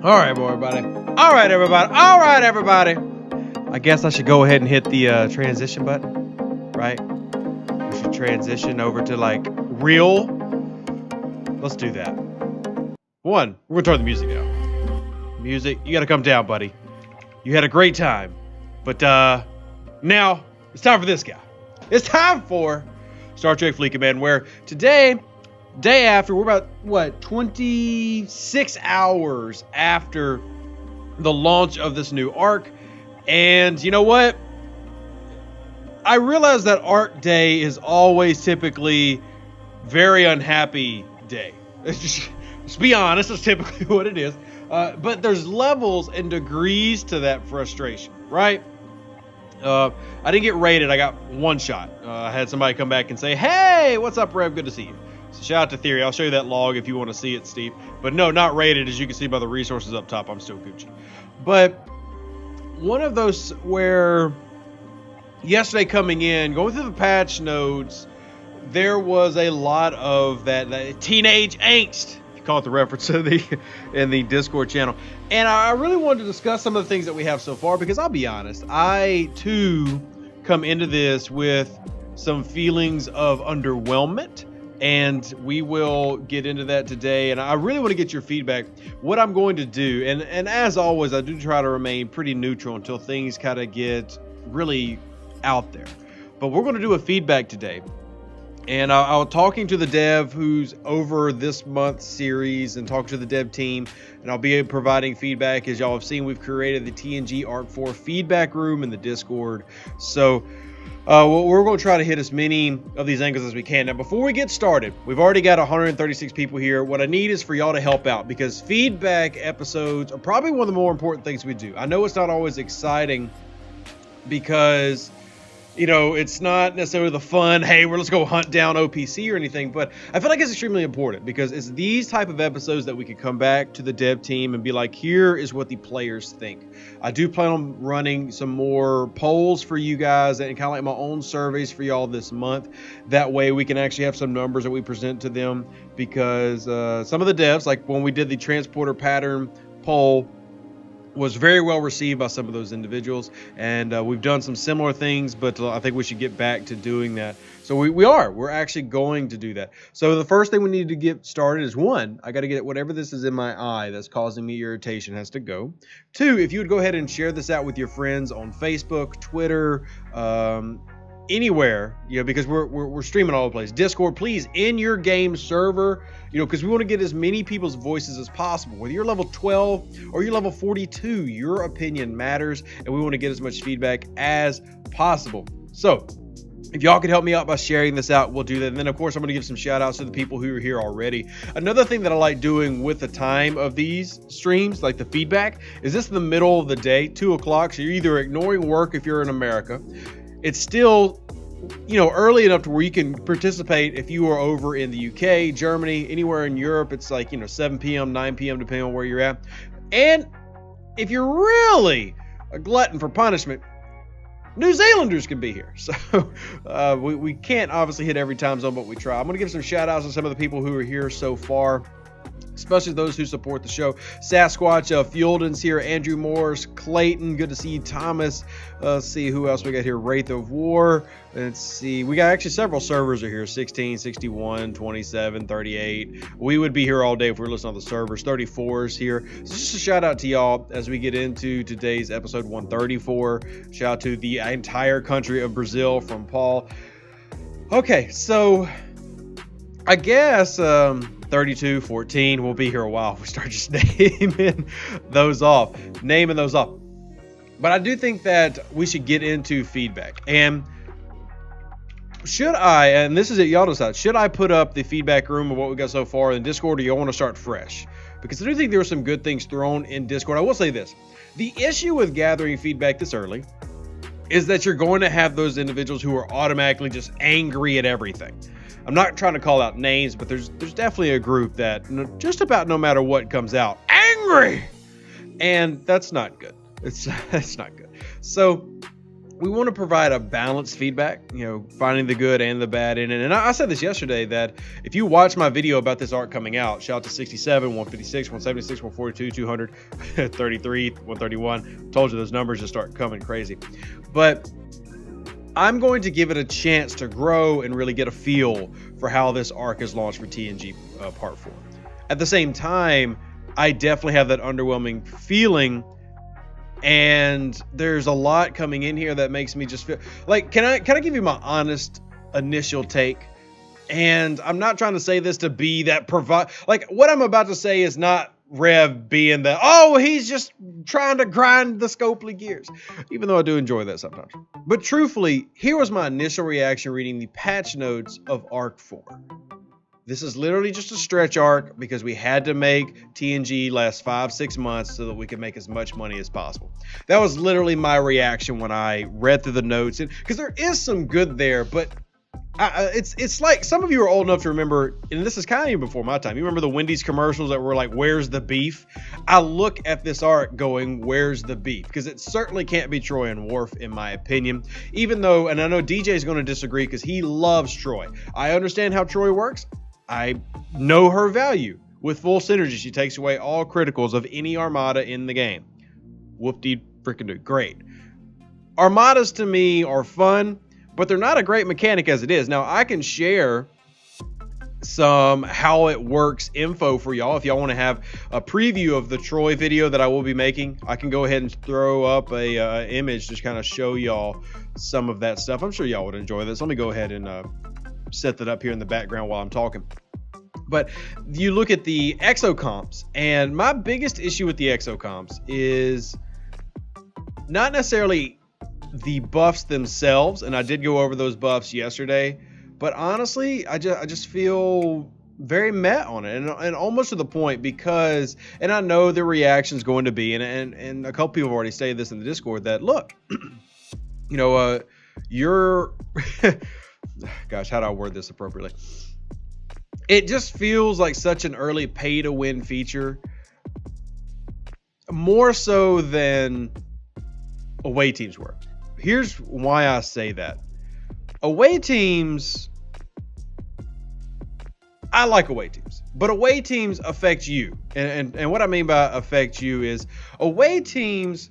All right, everybody. All right, everybody. All right, everybody. I guess I should go ahead and hit the transition button, right? We should transition over to like real. Let's do that. One, we're gonna turn the music down. Music, you gotta come down, buddy. You had a great time, but now it's time for this guy. It's time for Star Trek Fleet Command, where today, day after, we're about, 26 hours after the launch of this new arc. And you know what? I realize that arc day is always typically very unhappy day. Let's be honest, it's typically what it is. But there's levels and degrees to that frustration, right? I didn't get rated. I got one shot. I had somebody come back and say, "Hey, what's up, Rev? Good to see you." So shout out to Theory. I'll show you that log if you want to see it, Steve. But no, not rated. As you can see by the resources up top, I'm still Gucci. But one of those where yesterday coming in, going through the patch notes, there was a lot of that teenage angst. You call it the reference in the Discord channel. And I really wanted to discuss some of the things that we have so far, because I'll be honest, I too come into this with some feelings of underwhelmment, and we will get into that today. And I really want to get your feedback. What I'm going to do, and as always, I do try to remain pretty neutral until things kind of get really out there. But we're going to do a feedback today. And I was talking to the dev who's over this month's series and talking to the dev team, and I'll be providing feedback. As y'all have seen, we've created the TNG Arc 4 feedback room in the Discord. So we're going to try to hit as many of these angles as we can. Now, before we get started, we've already got 136 people here. What I need is for y'all to help out, because feedback episodes are probably one of the more important things we do. I know it's not always exciting because, you know, it's not necessarily the fun, hey, let's go hunt down OPC or anything, but I feel like it's extremely important, because it's these type of episodes that we could come back to the dev team and be like, here is what the players think. I do plan on running some more polls for you guys and kind of like my own surveys for y'all this month. That way we can actually have some numbers that we present to them, because some of the devs, like when we did the transporter pattern poll, was very well received by some of those individuals, and we've done some similar things, but I think we should get back to doing that. So we're actually going to do that. So the first thing we need to get started is, one, I got to get whatever this is in my eye that's causing me irritation has to go. Two, if you would go ahead and share this out with your friends on Facebook, Twitter, anywhere, you know, because we're streaming all over the place. Discord, please, in your game server, you know, because we want to get as many people's voices as possible. Whether you're level 12 or you're level 42, your opinion matters, and we want to get as much feedback as possible. So if y'all could help me out by sharing this out, we'll do that. And then, of course, I'm going to give some shout outs to the people who are here already. Another thing that I like doing with the time of these streams, like the feedback, is this in the middle of the day, 2 o'clock. So you're either ignoring work if you're in America. It's still, you know, early enough to where you can participate if you are over in the UK, Germany, anywhere in Europe. It's like, you know, 7 p.m., 9 p.m., depending on where you're at. And if you're really a glutton for punishment, New Zealanders can be here. So we can't obviously hit every time zone, but we try. I'm going to give some shout outs to some of the people who are here so far, especially those who support the show. Sasquatch, Fuelden's here, Andrew Morris, Clayton, good to see you, Thomas. Let's see who else we got here. Wraith of War. Let's see. We got actually several servers are here. 16, 61, 27, 38. We would be here all day if we were listening on the servers. 34 is here. So just a shout out to y'all as we get into today's episode 134. Shout out to the entire country of Brazil from Paul. Okay, so I guess 32, 14, we'll be here a while if we start just naming those off. But I do think that we should get into feedback. And should I, and this is it, y'all decide, should I put up the feedback room of what we got so far in Discord, or y'all want to start fresh? Because I do think there were some good things thrown in Discord. I will say this. The issue with gathering feedback this early is that you're going to have those individuals who are automatically just angry at everything. I'm not trying to call out names, but there's definitely a group that just about no matter what comes out, angry, and that's not good. It's not good. So we want to provide a balanced feedback, finding the good and the bad in it. And I said this yesterday, that if you watch my video about this arc coming out, shout out to 67, 156, 176, 142, 200, 33, 131. Told you those numbers just start coming crazy. But I'm going to give it a chance to grow and really get a feel for how this arc is launched for TNG Part 4. At the same time, I definitely have that underwhelming feeling, and there's a lot coming in here that makes me just feel like, can I give you my honest initial take? And I'm not trying to say this to be that like, what I'm about to say is not Rev being the, oh, he's just trying to grind the Scopely gears, even though I do enjoy that sometimes. But truthfully, here was my initial reaction reading the patch notes of Arc 4. This is literally just a stretch arc because we had to make TNG last 5-6 months so that we could make as much money as possible. That was literally my reaction when I read through the notes, because there is some good there, but it's like, some of you are old enough to remember, and this is kind of even before my time. You remember the Wendy's commercials that were like, "Where's the beef?" I look at this arc going, "Where's the beef?" Because it certainly can't be Troi and Worf, in my opinion. Even though, and I know DJ is going to disagree because he loves Troi. I understand how Troi works. I know her value. With full synergy, she takes away all criticals of any armada in the game. Whoop-de freaking do. Great. Armadas to me are fun, but they're not a great mechanic as it is. Now, I can share some how it works info for y'all. If y'all want to have a preview of the Troi video that I will be making, I can go ahead and throw up a image to kind of show y'all some of that stuff. I'm sure y'all would enjoy this. Let me go ahead and set that up here in the background while I'm talking. But you look at the Exocomps, and my biggest issue with the Exocomps is not necessarily the buffs themselves, and I did go over those buffs yesterday, but honestly, I just feel very meh on it, and almost to the point, because, and I know the reaction's going to be, and a couple people have already stated this in the Discord, that look, you're gosh, how do I word this appropriately? It just feels like such an early pay to win feature, more so than away teams were. Here's why I say that. Away teams, I like away teams, but away teams affect you. And what I mean by affect you is away teams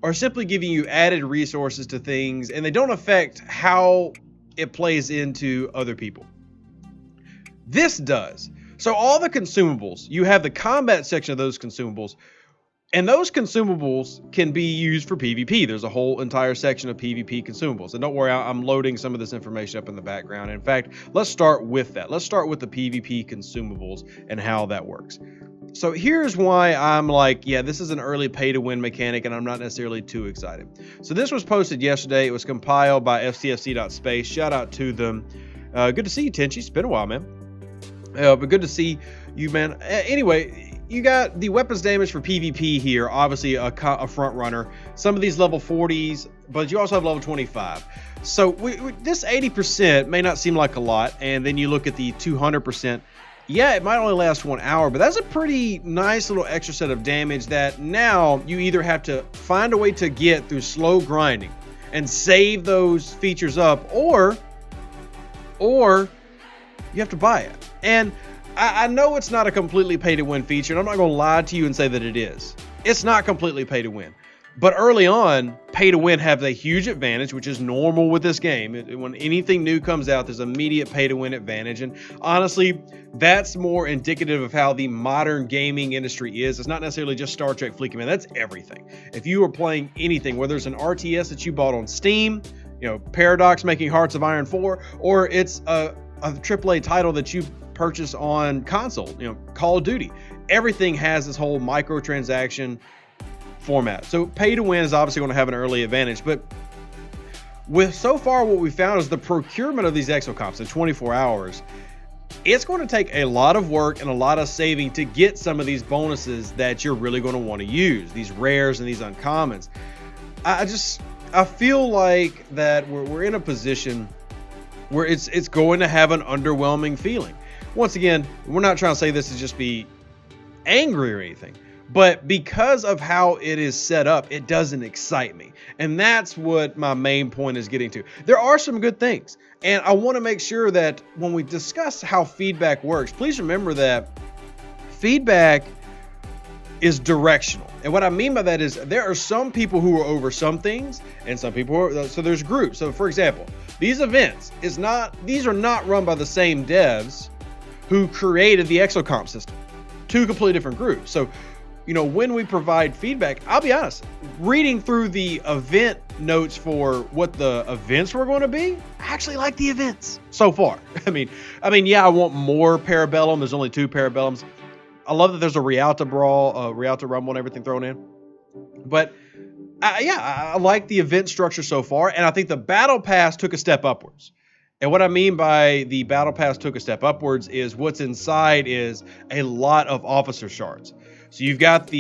are simply giving you added resources to things, and they don't affect how it plays into other people. This does. So all the consumables, you have the combat section of those consumables, and those consumables can be used for PvP. There's a whole entire section of PvP consumables. And don't worry, I'm loading some of this information up in the background. In fact, let's start with that. Let's start with the PvP consumables and how that works. So here's why I'm like, yeah, this is an early pay to win mechanic, and I'm not necessarily too excited. So this was posted yesterday. It was compiled by STFC.space. Shout out to them. Good to see you, Tenchi. It's been a while, man. But good to see you, man. Anyway, you got the weapons damage for PvP here. Obviously a front runner. Some of these level 40s, but you also have level 25. So this 80% may not seem like a lot. And then you look at the 200%. Yeah, it might only last 1 hour, but that's a pretty nice little extra set of damage that now you either have to find a way to get through slow grinding and save those features up, or you have to buy it. And I know it's not a completely pay to win feature, and I'm not going to lie to you and say that it is. It's not completely pay to win. But early on, pay to win have a huge advantage, which is normal with this game. When anything new comes out, there's immediate pay to win advantage. And honestly, that's more indicative of how the modern gaming industry is. It's not necessarily just Star Trek Fleet Command. That's everything. If you are playing anything, whether it's an RTS that you bought on Steam, Paradox making Hearts of Iron 4, or it's a AAA title that you purchase on console, Call of Duty, everything has this whole microtransaction format. So pay to win is obviously going to have an early advantage, but with so far what we found is the procurement of these Exocomps in 24 hours, it's going to take a lot of work and a lot of saving to get some of these bonuses that you're really going to want to use, these rares and these uncommons. I feel like that we're in a position where it's going to have an underwhelming feeling. Once again, we're not trying to say this to just be angry or anything, But because of how it is set up, it doesn't excite me. And that's what my main point is getting to. There are some good things. And I want to make sure that when we discuss how feedback works, please remember that feedback is directional. And what I mean by that is there are some people who are over some things and some people are, so there's groups. So for example, these events these are not run by the same devs who created the Exocomp system. Two completely different groups. So, you know, when we provide feedback, I'll be honest, reading through the event notes for what the events were going to be, I actually like the events so far. I mean, yeah, I want more Parabellum. There's only 2 Parabellums. I love that there's a Rialto Brawl, Rialto Rumble and everything thrown in. But I like the event structure so far. And I think the Battle Pass took a step upwards. And what I mean by the Battle Pass took a step upwards is what's inside is a lot of officer shards. So you've got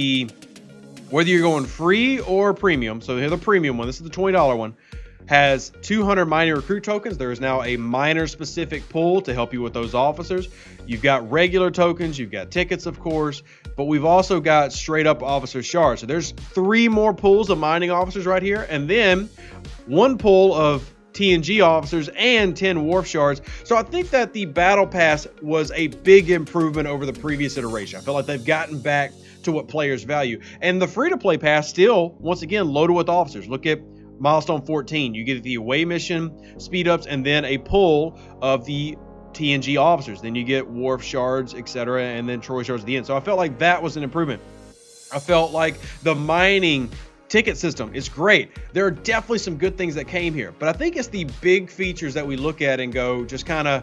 whether you're going free or premium. So here's the premium one. This is the $20 one. Has 200 mining recruit tokens. There is now a miner specific pool to help you with those officers. You've got regular tokens, you've got tickets, of course, but we've also got straight up officer shards. So there's 3 more pools of mining officers right here, and then 1 pool of TNG officers and 10 Worf shards. So I think that the Battle Pass was a big improvement over the previous iteration. I feel like they've gotten back to what players value. And the free-to-play pass still, once again, loaded with officers. Look at Milestone 14, you get the away mission speed ups and then a pull of the TNG officers. Then you get Worf shards, etc., and then Troi shards at the end. So I felt like that was an improvement. I felt like the mining ticket system is great. There are definitely some good things that came here, but I think it's the big features that we look at and go just kind of,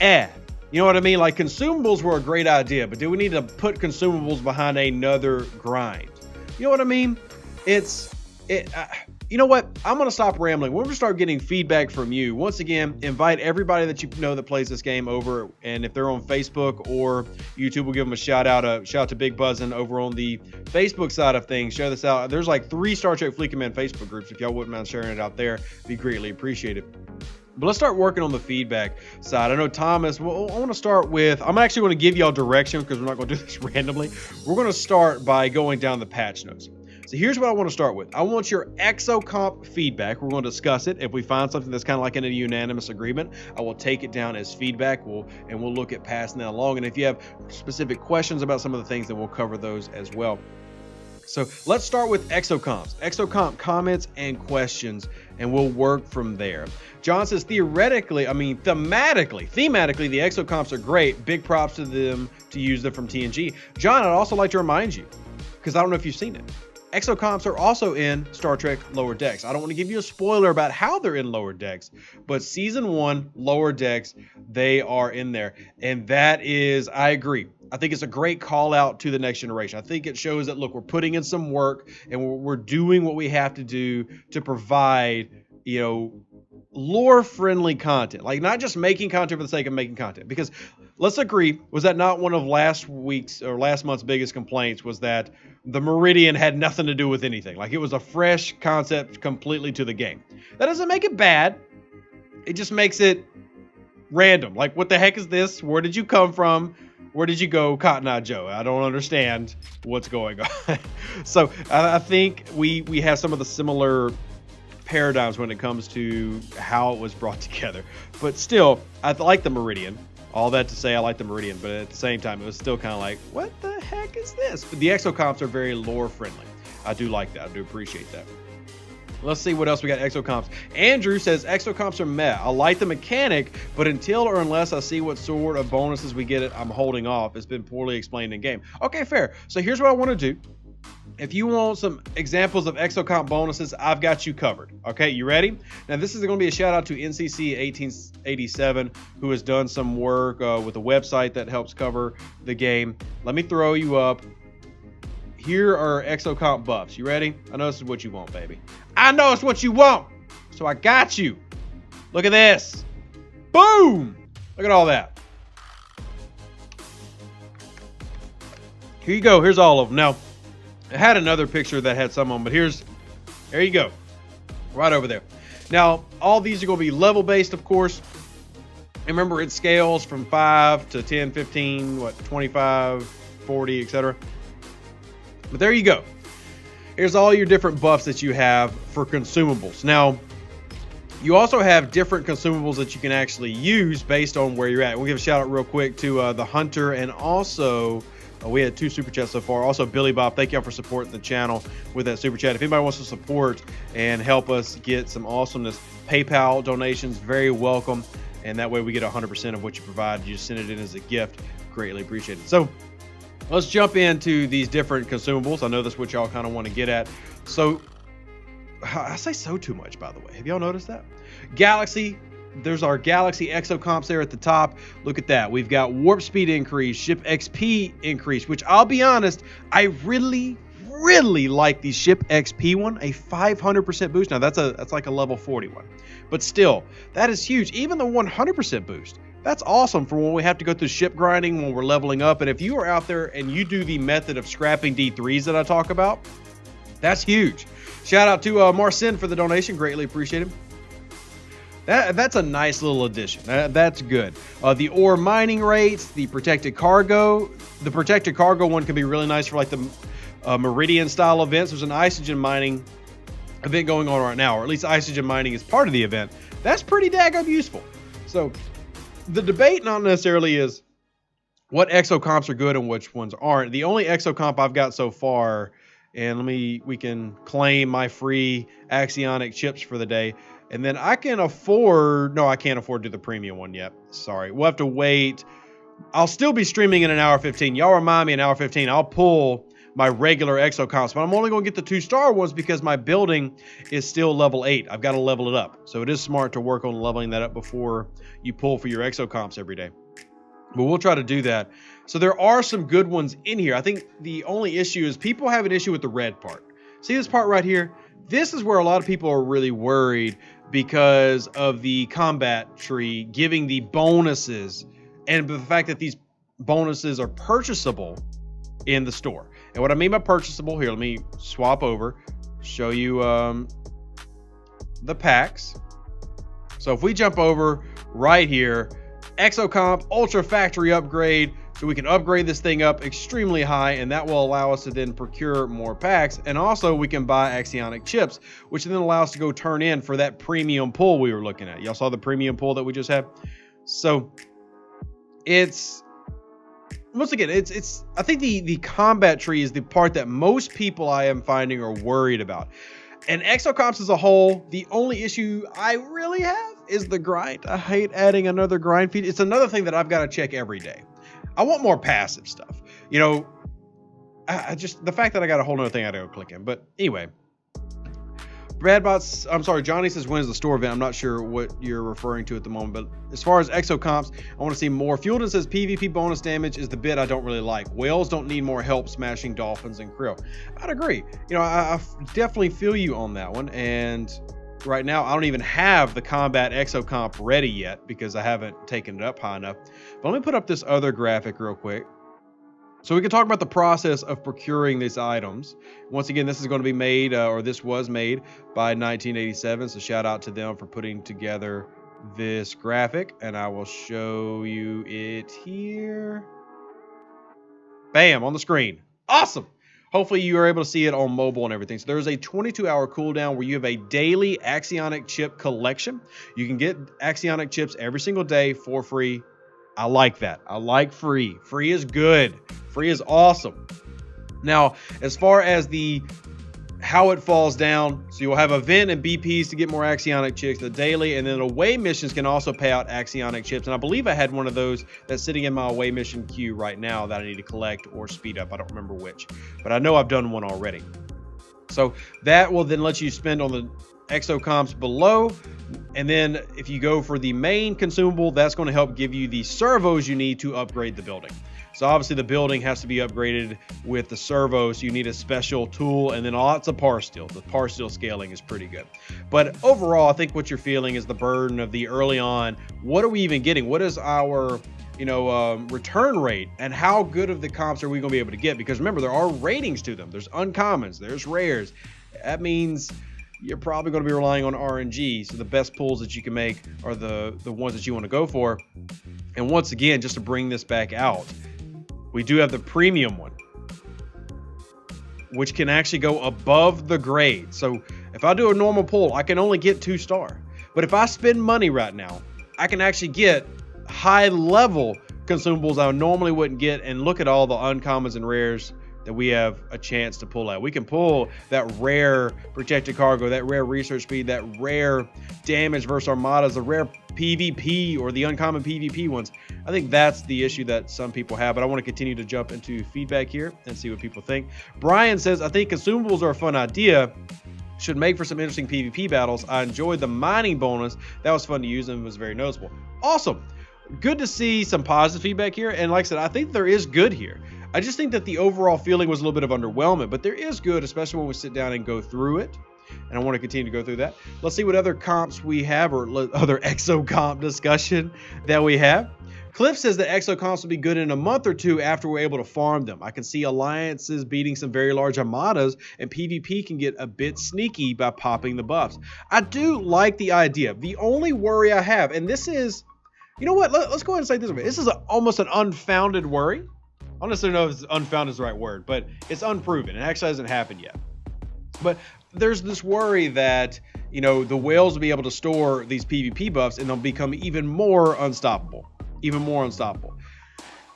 you know what I mean? Like consumables were a great idea, but do we need to put consumables behind another grind? You know what I mean? You know what? I'm going to stop rambling. We're going to start getting feedback from you. Once again, invite everybody that you know that plays this game over. And if they're on Facebook or YouTube, we'll give them a shout out. Shout out to Big Buzzin' over on the Facebook side of things. Share this out. There's like 3 Star Trek Fleet Command Facebook groups. If y'all wouldn't mind sharing it out there, it'd be greatly appreciated. But let's start working on the feedback side. I know Thomas, well, I want to start with, I'm actually going to give y'all direction because we're not going to do this randomly. We're going to start by going down the patch notes. So here's what I want to start with. I want your Exocomp feedback. We're going to discuss it. If we find something that's kind of like in a unanimous agreement, I will take it down as feedback. We'll look at passing that along. And if you have specific questions about some of the things, then we'll cover those as well. So let's start with Exocomps. Exocomp comments and questions, and we'll work from there. John says, thematically, the Exocomps are great. Big props to them to use them from TNG. John, I'd also like to remind you, because I don't know if you've seen it, Exocomps are also in Star Trek Lower Decks. I don't want to give you a spoiler about how they're in Lower Decks, but Season 1, Lower Decks, they are in there. And that is, I agree. I think it's a great call out to the next generation. I think it shows that, look, we're putting in some work and we're doing what we have to do to provide, you know, lore-friendly content. Like, not just making content for the sake of making content. Because let's agree, was that not one of last month's biggest complaints, was that the Meridian had nothing to do with anything. Like, it was a fresh concept completely to the game. That doesn't make it bad. It just makes it random. Like, what the heck is this? Where did you come from? Where did you go, Cotton Eye Joe? I don't understand what's going on. So I think we have some of the similar paradigms when it comes to how it was brought together. But still, I like the Meridian. All that to say, I like the Meridian, but at the same time, it was still kind of like, what the heck is this? But the Exocomps are very lore friendly. I do like that. I do appreciate that. Let's see what else we got. Exocomps. Andrew says Exocomps are meh. I like the mechanic, but until or unless I see what sort of bonuses we get, I'm holding off. It's been poorly explained in game. Okay, fair. So here's what I want to do. If you want some examples of Exocomp bonuses, I've got you covered. Okay, you ready? Now, this is going to be a shout out to NCC 1887, who has done some work with a website that helps cover the game. Let me throw you up. Here are Exocomp buffs. You ready? I know this is what you want, baby. I know it's what you want. So I got you. Look at this. Boom. Look at all that. Here you go. Here's all of them. Now, I had another picture that had some on, but there you go. Right over there. Now, all these are going to be level based, of course. And remember, it scales from 5 to 10, 15, 25, 40, etc. But there you go. Here's all your different buffs that you have for consumables. Now, you also have different consumables that you can actually use based on where you're at. We'll give a shout out real quick to the Hunter, and also we had 2 super chats so far. Also, Billy Bob, thank y'all for supporting the channel with that super chat. If anybody wants to support and help us get some awesomeness, PayPal donations, very welcome. And that way we get 100% of what you provide. You just send it in as a gift. Greatly appreciated. So let's jump into these different consumables. I know that's what y'all kind of want to get at. So I say so too much, by the way. Have y'all noticed that? Galaxy, there's our Galaxy Exocomps there at the top. Look at that. We've got warp speed increase, ship XP increase, which I'll be honest, I really like the ship XP one, a 500% boost. Now that's like a level 41, but still, that is huge. Even the 100% boost, that's awesome for when we have to go through ship grinding when we're leveling up. And if you are out there and you do the method of scrapping D3s that I talk about, that's huge. Shout out to Marcin for the donation. Greatly appreciate him. That's a nice little addition. That's good. The ore mining rates, the protected cargo. The protected cargo one can be really nice for like the Meridian style events. There's an isogen mining event going on right now, or at least isogen mining is part of the event. That's pretty daggone useful. So the debate not necessarily is what exocomps are good and which ones aren't. The only exocomp I've got so far, and we can claim my free axionic chips for the day, and then I can afford, no, I can't afford to do the premium one yet. Sorry, we'll have to wait. I'll still be streaming in an hour 15. Y'all remind me, an hour 15, I'll pull my regular exocomps, but I'm only going to get the 2-star ones because my building is still level 8. I've got to level it up. So it is smart to work on leveling that up before you pull for your exocomps every day. But we'll try to do that. So there are some good ones in here. I think the only issue is people have an issue with the red part. See this part right here? This is where a lot of people are really worried because of the combat tree giving the bonuses and the fact that these bonuses are purchasable in the store. And what I mean by purchasable, here, let me swap over, show you the packs. So if we jump over right here, Exocomp Ultra Factory Upgrade, so we can upgrade this thing up extremely high, and that will allow us to then procure more packs. And also we can buy axionic chips, which then allow us to go turn in for that premium pull we were looking at. Y'all saw the premium pull that we just had? So it's, once again, it's I think the combat tree is the part that most people I am finding are worried about. And Exocomps as a whole, the only issue I really have is the grind. I hate adding another grind feed. It's another thing that I've got to check every day. I want more passive stuff. You know, I just, the fact that I got a whole nother thing I got to go click in. But anyway, Bradbots, I'm sorry, Johnny says, when is the store event? I'm not sure what you're referring to at the moment, but as far as Exocomps, I want to see more. Fuelden says PvP bonus damage is the bit I don't really like. Whales don't need more help smashing dolphins and krill. I'd agree. You know, I definitely feel you on that one. And right now, I don't even have the combat Exocomp ready yet because I haven't taken it up high enough. But let me put up this other graphic real quick, so we can talk about the process of procuring these items. Once again, this is going to be made, or this was made by 1987. So shout out to them for putting together this graphic. And I will show you it here. Bam, on the screen. Awesome. Hopefully you are able to see it on mobile and everything. So there's a 22-hour cooldown where you have a daily axionic chip collection. You can get axionic chips every single day for free. I like that. I like free. Free is good. Free is awesome. Now, as far as how it falls down, so you'll have event and BPs to get more axionic chips the daily, and then away missions can also pay out axionic chips. And I believe I had one of those that's sitting in my away mission queue right now that I need to collect or speed up. I don't remember which, but I know I've done one already. So that will then let you spend on the Exocomps below. And then if you go for the main consumable, that's going to help give you the servos you need to upgrade the building. So obviously the building has to be upgraded with the servos. So you need a special tool and then lots of par steel. The par steel scaling is pretty good. But overall, I think what you're feeling is the burden of the early on. What are we even getting? What is our return rate, and how good of the comps are we going to be able to get? Because remember, there are ratings to them. There's uncommons, there's rares. That means you're probably going to be relying on RNG. So the best pulls that you can make are the ones that you want to go for. And once again, just to bring this back out, we do have the premium one. which can actually go above the grade. So if I do a normal pull, I can only get 2-star. But if I spend money right now, I can actually get high level consumables I normally wouldn't get. And look at all the uncommons and rares that we have a chance to pull out. We can pull that rare protected cargo, that rare research speed, that rare damage versus armadas, the rare PvP or the uncommon PvP ones. I think that's the issue that some people have, but I want to continue to jump into feedback here and see what people think. Brian says, I think consumables are a fun idea. Should make for some interesting PvP battles. I enjoyed the mining bonus. That was fun to use and was very noticeable. Awesome. Good to see some positive feedback here. And like I said, I think there is good here. I just think that the overall feeling was a little bit of underwhelming, but there is good, especially when we sit down and go through it. And I want to continue to go through that. Let's see what other comps we have, or other Exocomp discussion that we have. Cliff says that Exocomps will be good in a month or two after we're able to farm them. I can see alliances beating some very large armadas, and PvP can get a bit sneaky by popping the buffs. I do like the idea. The only worry I have, and this is, you know what, let's go ahead and say this. This is almost an unfounded worry. I don't necessarily know if unfounded is the right word, but it's unproven. It actually hasn't happened yet. But there's this worry that, you know, the whales will be able to store these PvP buffs and they'll become even more unstoppable. Even more unstoppable.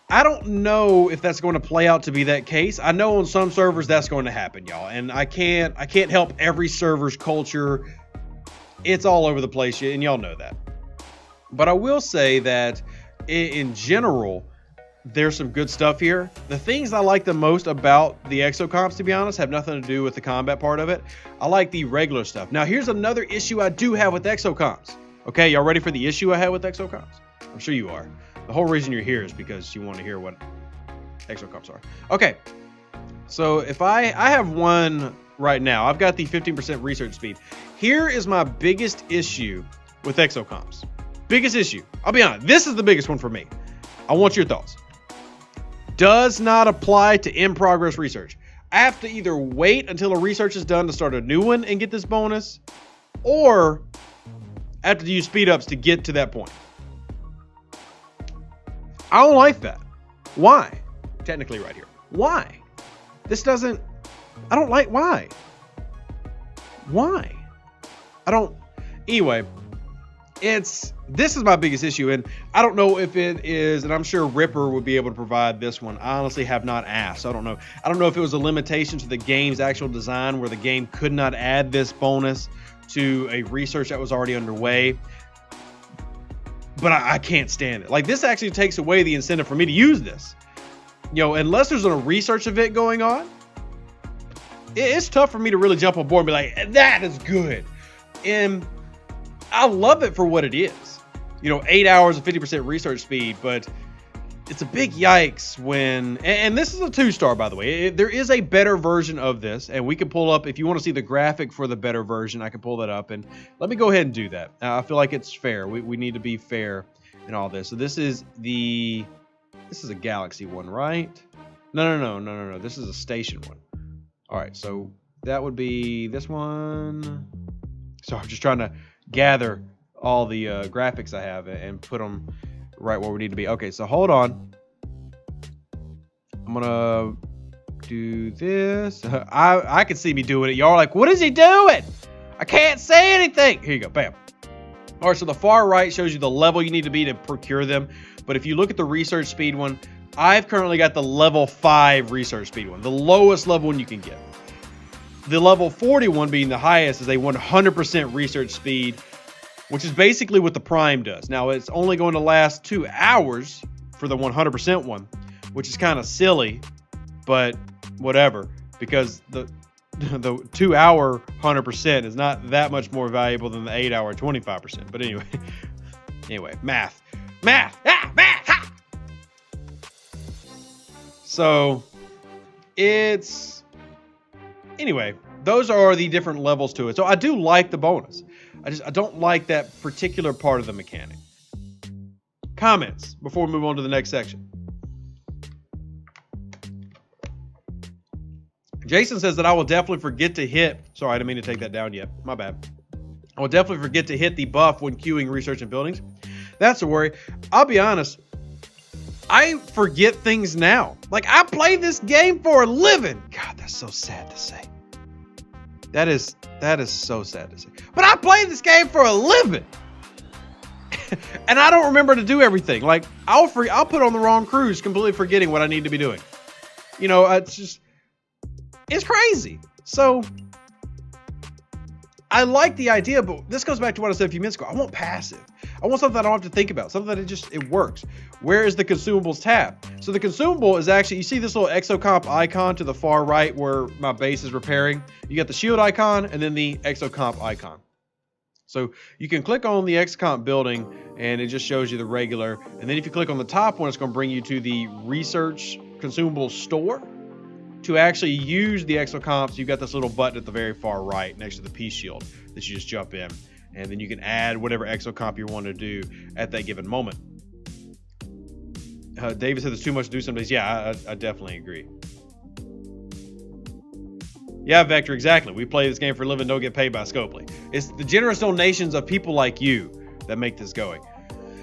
I don't know if that's going to play out to be that case. I know on some servers that's going to happen, y'all. And I can't help every server's culture. It's all over the place, and y'all know that. But I will say that in general, there's some good stuff here. The things I like the most about the Exocomps, to be honest, have nothing to do with the combat part of it. I like the regular stuff. Now, here's another issue I do have with Exocomps. Okay, y'all ready for the issue I have with Exocomps? I'm sure you are. The whole reason you're here is because you want to hear what Exocomps are. Okay, so if I have one right now. I've got the 15% research speed. Here is my biggest issue with Exocomps. Biggest issue. I'll be honest. This is the biggest one for me. I want your thoughts. Does not apply to in-progress research. I have to either wait until a research is done to start a new one and get this bonus, or I have to use speed ups to get to that point. I don't like that. Why? Technically right here. Why? This doesn't, I don't like, why? Why? I don't, anyway, this is my biggest issue, and I don't know if it is, and I'm sure Ripper would be able to provide this one. I honestly have not asked, so I don't know. I don't know if it was a limitation to the game's actual design where the game could not add this bonus to a research that was already underway. But I can't stand it. Like, this actually takes away the incentive for me to use this. You know, unless there's a research event going on, it's tough for me to really jump on board and be like, that is good. And I love it for what it is. You know, 8 hours of 50% research speed, but it's a big yikes when, and this is a 2-star, by the way. There is a better version of this, and we can pull up, if you want to see the graphic for the better version, I can pull that up, and let me go ahead and do that. I feel like it's fair. We need to be fair in all this. So this is a galaxy one, right? No. This is a station one. All right, so that would be this one. So I'm just trying to gather all the graphics I have and put them right where we need to be. Okay, so hold on. I'm gonna do this. I can see me doing it. Y'all are like, what is he doing? I can't say anything. Here you go, bam. All right, so the far right shows you the level you need to be to procure them. But if you look at the research speed one, I've currently got the level 5 research speed one, the lowest level one you can get. The level 41 being the highest is a 100% research speed, which is basically what the Prime does. Now, it's only going to last 2 hours for the 100% one, which is kind of silly, but whatever, because the 2 hour 100% is not that much more valuable than the 8 hour 25%. But anyway, math. Ha! So anyway, those are the different levels to it. So I do like the bonus. I don't like that particular part of the mechanic. Comments before we move on to the next section. Jason says that I will definitely forget to hit. Sorry, I didn't mean to take that down yet. My bad. I will definitely forget to hit the buff when queuing research and buildings. That's a worry. I'll be honest. I forget things now. Like, I play this game for a living. God, that's so sad to say. That is so sad to say. But I play this game for a living. And I don't remember to do everything. Like, I'll put on the wrong cruise, completely forgetting what I need to be doing. You know, it's crazy. So I like the idea, but this goes back to what I said a few minutes ago. I want passive. I want something I don't have to think about, something that it works. Where is the consumables tab? So the consumable is actually, you see this little Exocomp icon to the far right where my base is repairing? You got the shield icon and then the Exocomp icon. So you can click on the Exocomp building and it just shows you the regular. And then if you click on the top one, it's going to bring you to the research consumable store. To actually use the Exocomps, you've got this little button at the very far right next to the Peace Shield that you just jump in. And then you can add whatever Exocomp you want to do at that given moment. David said there's too much to do some days. Yeah, I definitely agree. Yeah, Vector, exactly. We play this game for a living, don't get paid by Scopely. It's the generous donations of people like you that make this going.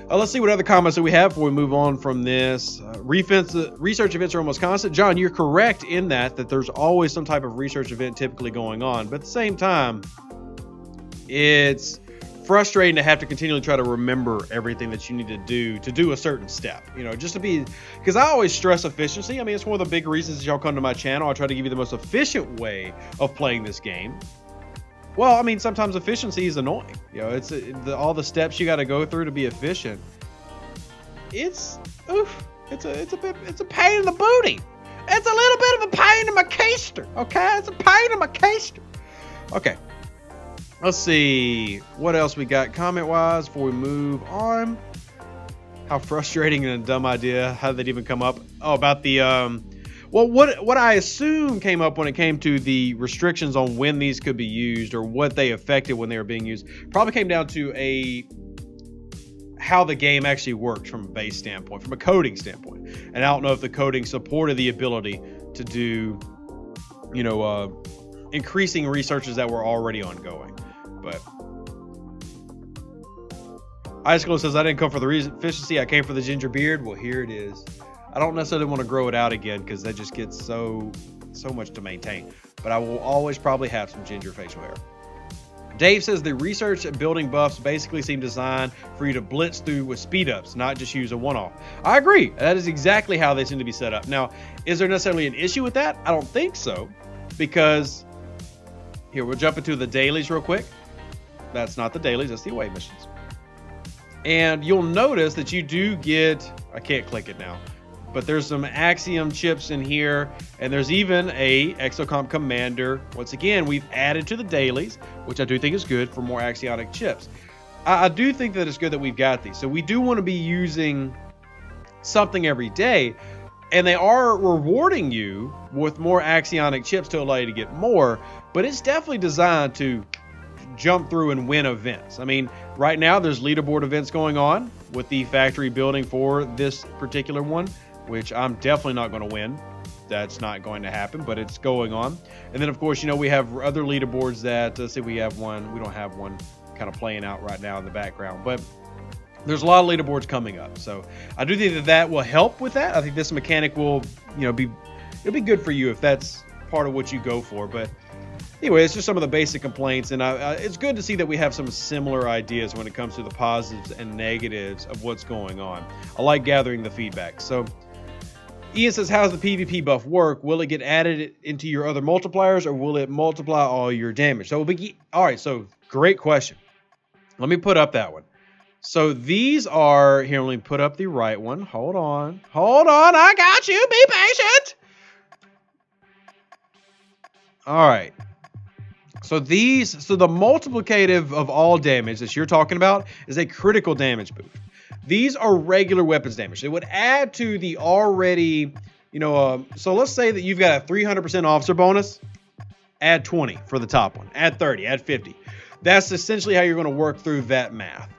Let's see what other comments that we have before we move on from this. Research events are almost constant. John, you're correct in that there's always some type of research event typically going on. But at the same time, it's frustrating to have to continually try to remember everything that you need to do a certain step. You know, just to be, because I always stress efficiency. I mean, it's one of the big reasons that y'all come to my channel. I try to give you the most efficient way of playing this game. Well, I mean, sometimes efficiency is annoying. You know, it's all the steps you got to go through to be efficient. It's a pain in the booty. It's a little bit of a pain in my keister. Okay, it's a pain in my keister. Okay, let's see what else we got comment wise before we move on. How frustrating and a dumb idea. How did that even come up? Oh, about the well, what I assume came up when it came to the restrictions on when these could be used or what they affected when they were being used, probably came down to how the game actually worked from a base standpoint, from a coding standpoint. And I don't know if the coding supported the ability to do, you know, increasing researches that were already ongoing. But Ice Glow says, I didn't come for the efficiency, I came for the ginger beard. Well, here it is. I don't necessarily want to grow it out again because that just gets so much to maintain. But I will always probably have some ginger facial hair. Dave says the research and building buffs basically seem designed for you to blitz through with speed ups, not just use a one-off. I agree. That is exactly how they seem to be set up. Now, is there necessarily an issue with that? I don't think so. Because, here, we'll jump into the dailies real quick. That's not the dailies, that's the away missions. And you'll notice that you do get, I can't click it now, but there's some Axiom chips in here, and there's even a Exocomp Commander. Once again, we've added to the dailies, which I do think is good for more axionic chips. I do think that it's good that we've got these. So we do want to be using something every day, and they are rewarding you with more axionic chips to allow you to get more, but it's definitely designed to jump through and win events. I mean, right now there's leaderboard events going on with the factory building for this particular one, which I'm definitely not going to win. That's not going to happen, but it's going on. And then, of course, you know, we have other leaderboards that, let's say we have one, we don't have one kind of playing out right now in the background, but there's a lot of leaderboards coming up. So I do think that will help with that. I think this mechanic will, you know, it'll be good for you if that's part of what you go for. But anyway, it's just some of the basic complaints, and it's good to see that we have some similar ideas when it comes to the positives and negatives of what's going on. I like gathering the feedback. So Ian says, how does the PvP buff work? Will it get added into your other multipliers, or will it multiply all your damage? So all right, so great question. Let me put up that one. So these are, here, let me put up the right one. Hold on, I got you, be patient. All right. So the multiplicative of all damage that you're talking about is a critical damage boost. These are regular weapons damage. They would add to the already, you know, so let's say that you've got a 300% officer bonus, add 20 for the top one, add 30, add 50. That's essentially how you're going to work through that math.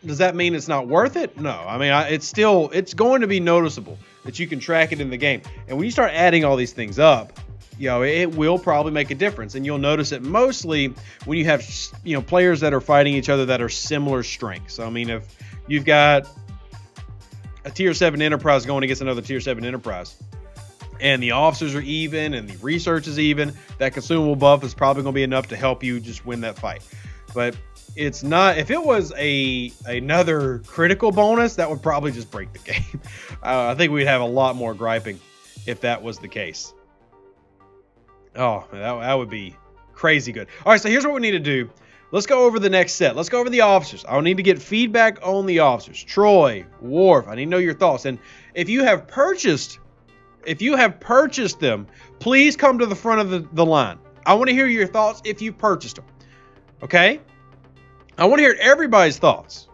Does that mean it's not worth it? No. I mean, it's going to be noticeable that you can track it in the game. And when you start adding all these things up, you know, it will probably make a difference. And you'll notice it mostly when you have, you know, players that are fighting each other that are similar strengths. I mean, if you've got a tier 7 Enterprise going against another tier 7 Enterprise, and the officers are even and the research is even, that consumable buff is probably going to be enough to help you just win that fight. But it's not. If it was another critical bonus, that would probably just break the game. I think we'd have a lot more griping if that was the case. Oh, that would be crazy good. All right, so here's what we need to do. Let's go over the next set. Let's go over the officers. I'll need to get feedback on the officers. Troi, Worf, I need to know your thoughts. And if you have purchased them, please come to the front of the line. I want to hear your thoughts if you purchased them. Okay? I want to hear everybody's thoughts.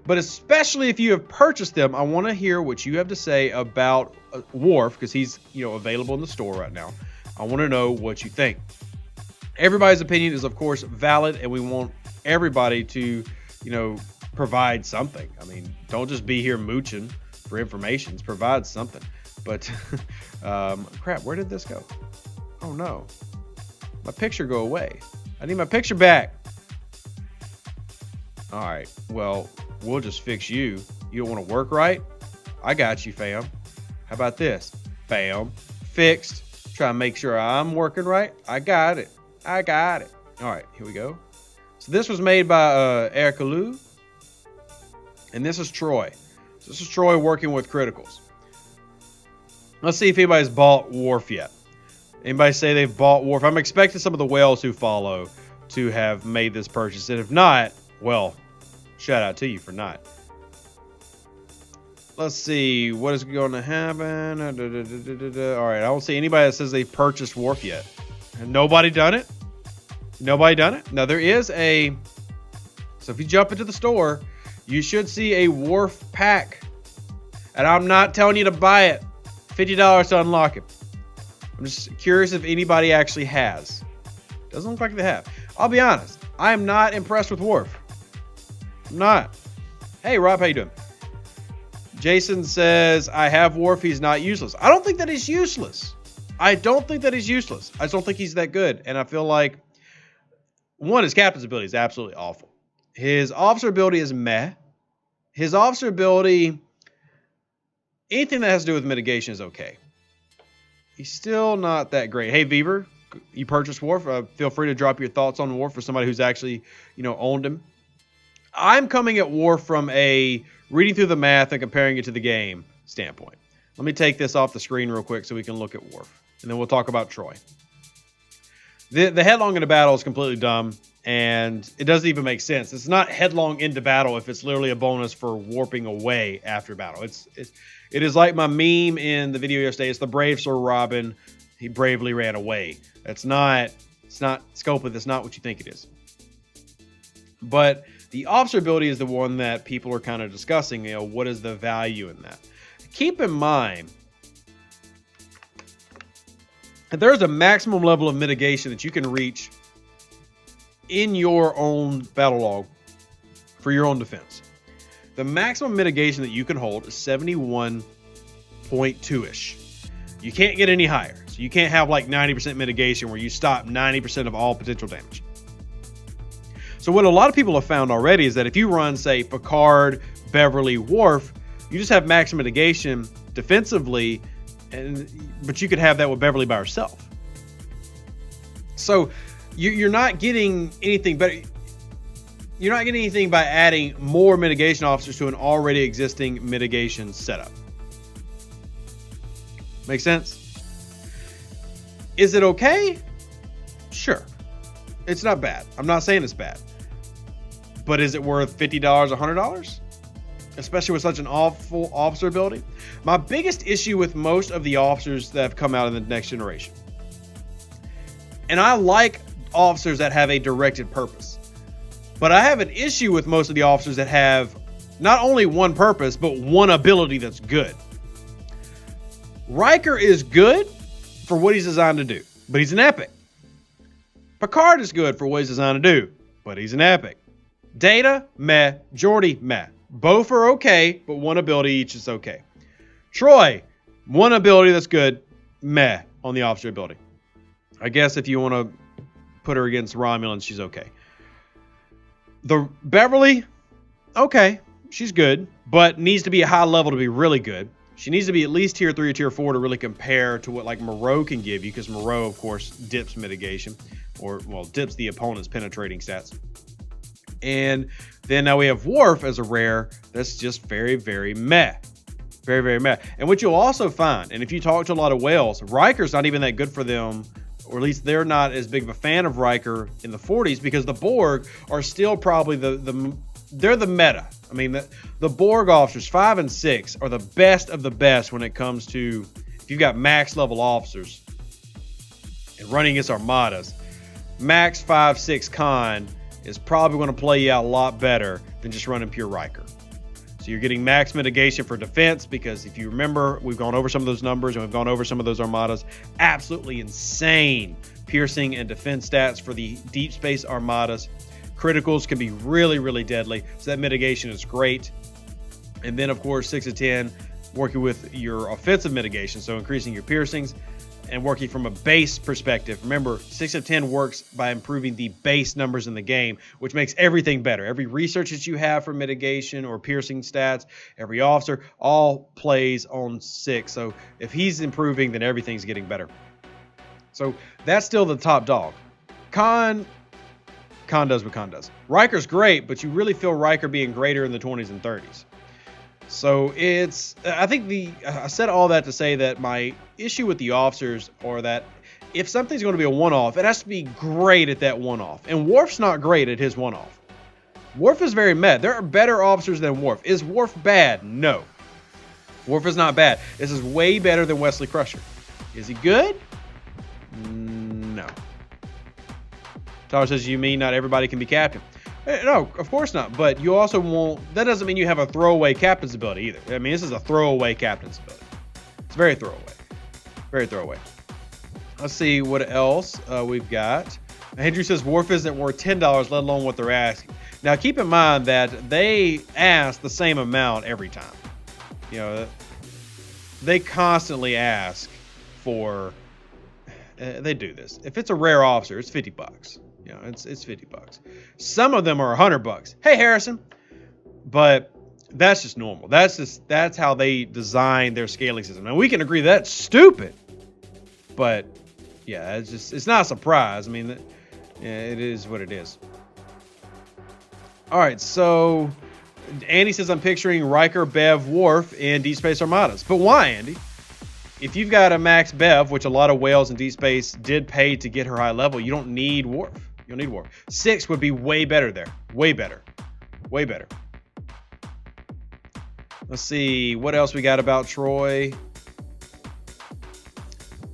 But especially if you have purchased them, I want to hear what you have to say about Worf, because he's, you know, available in the store right now. I want to know what you think. Everybody's opinion is, of course, valid, and we want everybody to, you know, provide something. I mean, don't just be here mooching for information. Provide something. But, crap, where did this go? Oh, no. My picture go away. I need my picture back. All right. Well, we'll just fix you. You don't want to work right? I got you, fam. How about this? Fam. Fixed. Try to make sure I'm working right. I got it. I got it. All right, here we go. So this was made by Eric Alou. And this is Troi. So this is Troi working with criticals. Let's see if anybody's bought Worf yet. Anybody say they've bought Worf? I'm expecting some of the whales who follow to have made this purchase. And if not, well, shout out to you for not. Let's see. What is going to happen? All right, I don't see anybody that says they've purchased Worf yet. Have nobody done it? Nobody done it? Now, there is a... So if you jump into the store, you should see a Worf pack. And I'm not telling you to buy it. $50 to unlock it. I'm just curious if anybody actually has. Doesn't look like they have. I'll be honest. I am not impressed with Worf. I'm not. Hey, Rob, how you doing? Jason says, I have Worf. He's not useless. I don't think that he's useless. I don't think that he's useless. I just don't think he's that good. And I feel like, one, his captain's ability is absolutely awful. His officer ability is meh. His officer ability, anything that has to do with mitigation is okay. He's still not that great. Hey, Beaver, you purchased Worf. Feel free to drop your thoughts on Worf for somebody who's actually, you know, owned him. I'm coming at Worf from a reading through the math and comparing it to the game standpoint. Let me take this off the screen real quick so we can look at Worf. And then we'll talk about Troi. The headlong into battle is completely dumb. And it doesn't even make sense. It's not headlong into battle if it's literally a bonus for warping away after battle. It is like my meme in the video yesterday. It's the brave Sir Robin. He bravely ran away. It's not Scopa. That's not what you think it is. But the officer ability is the one that people are kind of discussing. You know, what is the value in that? Keep in mind that there's a maximum level of mitigation that you can reach in your own battle log for your own defense. The maximum mitigation that you can hold is 71.2-ish. You can't get any higher. So you can't have like 90% mitigation where you stop 90% of all potential damage. So what a lot of people have found already is that if you run, say, Picard, Beverly, Worf, you just have max mitigation defensively, but you could have that with Beverly by herself. So you're not getting anything better. You're not getting anything by adding more mitigation officers to an already existing mitigation setup. Make sense? Is it okay? Sure. It's not bad. I'm not saying it's bad. But is it worth $50, $100? Especially with such an awful officer ability? My biggest issue with most of the officers that have come out in the next generation, and I like officers that have a directed purpose, but I have an issue with most of the officers that have not only one purpose, but one ability that's good. Riker is good for what he's designed to do, but he's an epic. Picard is good for what he's designed to do, but he's an epic. Data, meh. Geordi, meh. Both are okay, but one ability each is okay. Troi, one ability that's good, meh on the officer ability. I guess if you want to put her against Romulan, she's okay. The Beverly, okay, she's good, but needs to be a high level to be really good. She needs to be at least tier 3 or tier 4 to really compare to what like Moreau can give you, because Moreau, of course, dips mitigation, or, well, dips the opponent's penetrating stats. And then now we have Worf as a rare that's just very, very meh. Very, very meh. And what you'll also find, and if you talk to a lot of whales, Riker's not even that good for them, or at least they're not as big of a fan of Riker in the 40s, because the Borg are still probably they're the meta. I mean, the Borg officers 5 and 6 are the best of the best when it comes to, if you've got max level officers and running against armadas, max 5-6 con is probably going to play you out a lot better than just running pure Riker. So you're getting max mitigation for defense, because if you remember, we've gone over some of those numbers and we've gone over some of those armadas. Absolutely insane piercing and defense stats for the deep space armadas. Criticals can be really, really deadly, so that mitigation is great. And then, of course, 6 of 10, working with your offensive mitigation, so increasing your piercings and working from a base perspective. Remember, 6 of 10 works by improving the base numbers in the game, which makes everything better. Every research that you have for mitigation or piercing stats, every officer, all plays on 6. So if he's improving, then everything's getting better. So that's still the top dog. Con does what Con does. Riker's great, but you really feel Riker being greater in the 20s and 30s. So I think I said all that to say that my issue with the officers are that if something's going to be a one-off, it has to be great at that one-off. And Worf's not great at his one-off. Worf is very meh. There are better officers than Worf. Is Worf bad? No. Worf is not bad. This is way better than Wesley Crusher. Is he good? No. Tyler says, you mean not everybody can be captain? No, of course not. But you also won't, that doesn't mean you have a throwaway captain's ability either. I mean, this is a throwaway captain's ability. It's very throwaway. Very throwaway. Let's see what else we've got. Andrew says Worf isn't worth $10, let alone what they're asking. Now, keep in mind that they ask the same amount every time. You know, they constantly ask for, they do this. If it's a rare officer, it's $50. You know, it's $50. Some of them are $100. Hey, Harrison. But that's just normal. That's how they design their scaling system. And we can agree that's stupid. But yeah, it's not a surprise. I mean, it is what it is. All right, so Andy says I'm picturing Riker, Bev, Worf in Deep Space Armadas. But why, Andy? If you've got a max Bev, which a lot of whales in Deep Space did pay to get her high level, you don't need Worf. You don't need Worf. 6 would be way better there. Way better. Way better. Let's see what else we got about Troi.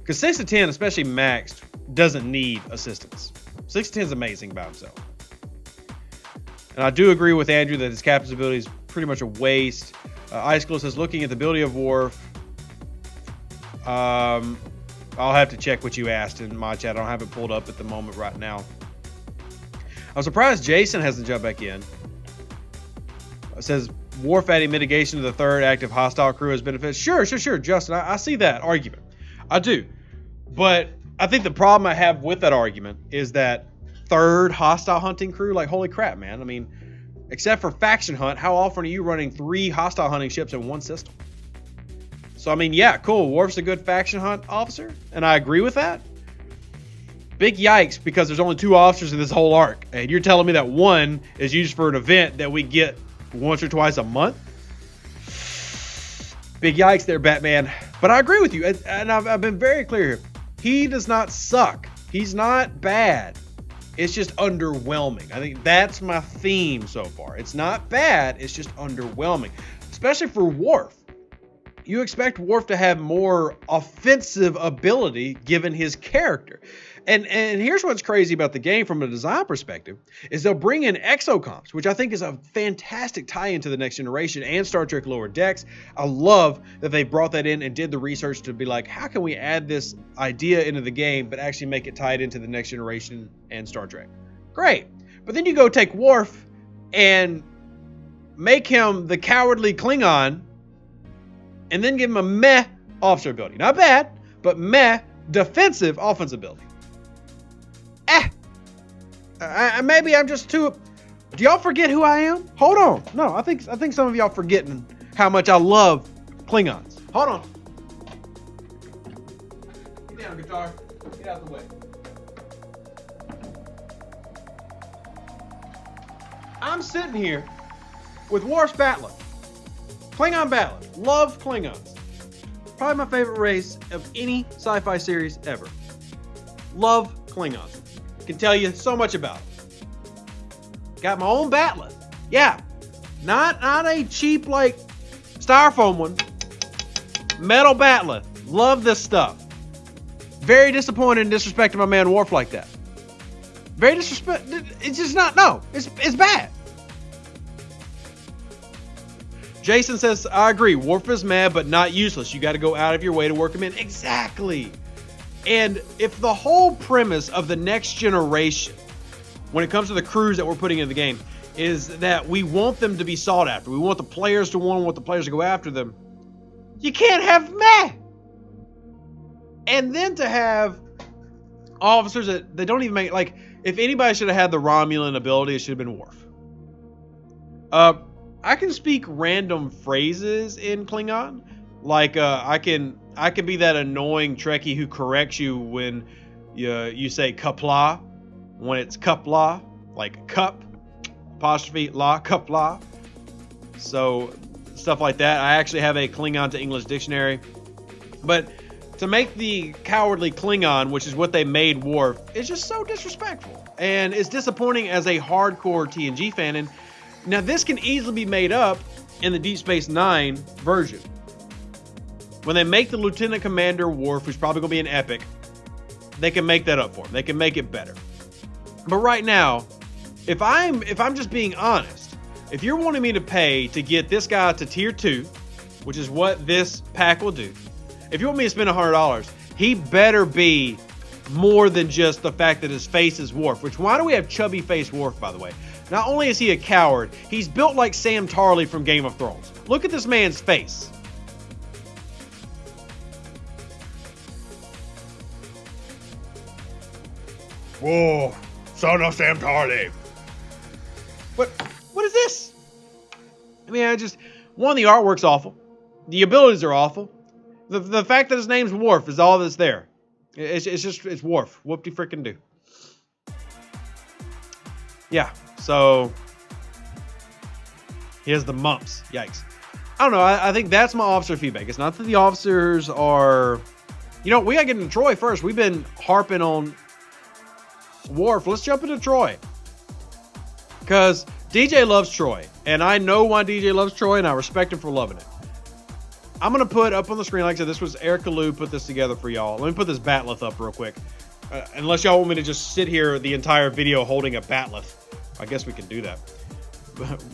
Because 6 of 10, especially maxed, doesn't need assistance. 6 of 10 is amazing by himself. And I do agree with Andrew that his captain's ability is pretty much a waste. Icicle says, looking at the ability of Worf, I'll have to check what you asked in my chat. I don't have it pulled up at the moment right now. I'm surprised Jason hasn't jumped back in. It says, Worf adding mitigation to the third active hostile crew has benefits. Sure, Justin. I see that argument. I do. But I think the problem I have with that argument is that third hostile hunting crew, like, holy crap, man. I mean, except for faction hunt, how often are you running 3 hostile hunting ships in one system? So, I mean, yeah, cool. Worf's a good faction hunt officer, and I agree with that. Big yikes, because there's only 2 officers in this whole arc, and you're telling me that one is used for an event that we get once or twice a month? Big yikes there, Batman. But I agree with you, and I've been very clear here. He does not suck. He's not bad. It's just underwhelming. I think that's my theme so far. It's not bad. It's just underwhelming, especially for Worf. You expect Worf to have more offensive ability given his character. And here's what's crazy about the game from a design perspective is they'll bring in Exocomps, which I think is a fantastic tie-in to the Next Generation and Star Trek Lower Decks. I love that they brought that in and did the research to be like, how can we add this idea into the game but actually make it tied into the Next Generation and Star Trek? Great. But then you go take Worf and make him the cowardly Klingon and then give him a meh officer ability. Not bad, but meh defensive offensive ability. Maybe I'm just too... Do y'all forget who I am? Hold on. No, I think some of y'all forgetting how much I love Klingons. Hold on. Get down, guitar. Get out of the way. I'm sitting here with Worf's Battler. Klingon Battler. Love Klingons. Probably my favorite race of any sci-fi series ever. Love Klingons. Can tell you so much about it. Got my own Battler. Yeah. Not a cheap, like, styrofoam one. Metal Battler. Love this stuff. Very disappointed and disrespecting my man Worf like that. Very disrespect. It's just not. No, it's bad. Jason says, I agree. Worf is mad, but not useless. You got to go out of your way to work him in. Exactly. And if the whole premise of the next generation, when it comes to the crews that we're putting in the game, is that we want them to be sought after. We want the players to want the players to go after them. You can't have meh. And then to have officers that they don't even make, like, if anybody should have had the Romulan ability, it should have been Worf. I can speak random phrases in Klingon. Like, I can be that annoying Trekkie who corrects you when you say kapla, when it's kapla, like cup, apostrophe, la, kapla. So, stuff like that. I actually have a Klingon to English dictionary. But to make the cowardly Klingon, which is what they made Worf, is just so disrespectful. And it's disappointing as a hardcore TNG fan. And now this can easily be made up in the Deep Space Nine version. When they make the Lieutenant Commander Worf, who's probably going to be an epic, they can make that up for him. They can make it better. But right now, if I'm just being honest, if you're wanting me to pay to get this guy to tier 2, which is what this pack will do, if you want me to spend $100, he better be more than just the fact that his face is Worf. Which, why do we have chubby face Worf, by the way? Not only is he a coward, he's built like Sam Tarley from Game of Thrones. Look at this man's face. Whoa, son of Sam Tarley. What is this? I mean, the artwork's awful. The abilities are awful. The fact that his name's Worf is all that's there. It's Worf. Whoop-de-frickin' do. Yeah, so he has the mumps. Yikes. I don't know. I think that's my officer feedback. It's not that the officers are... You know, we gotta get into Troi first. We've been harping on Worf. Let's jump into Troi. Because DJ loves Troi. And I know why DJ loves Troi, and I respect him for loving it. I'm going to put up on the screen, like I said, this was Erica Lou put this together for y'all. Let me put this Batleth up real quick. Unless y'all want me to just sit here the entire video holding a Batleth. I guess we can do that.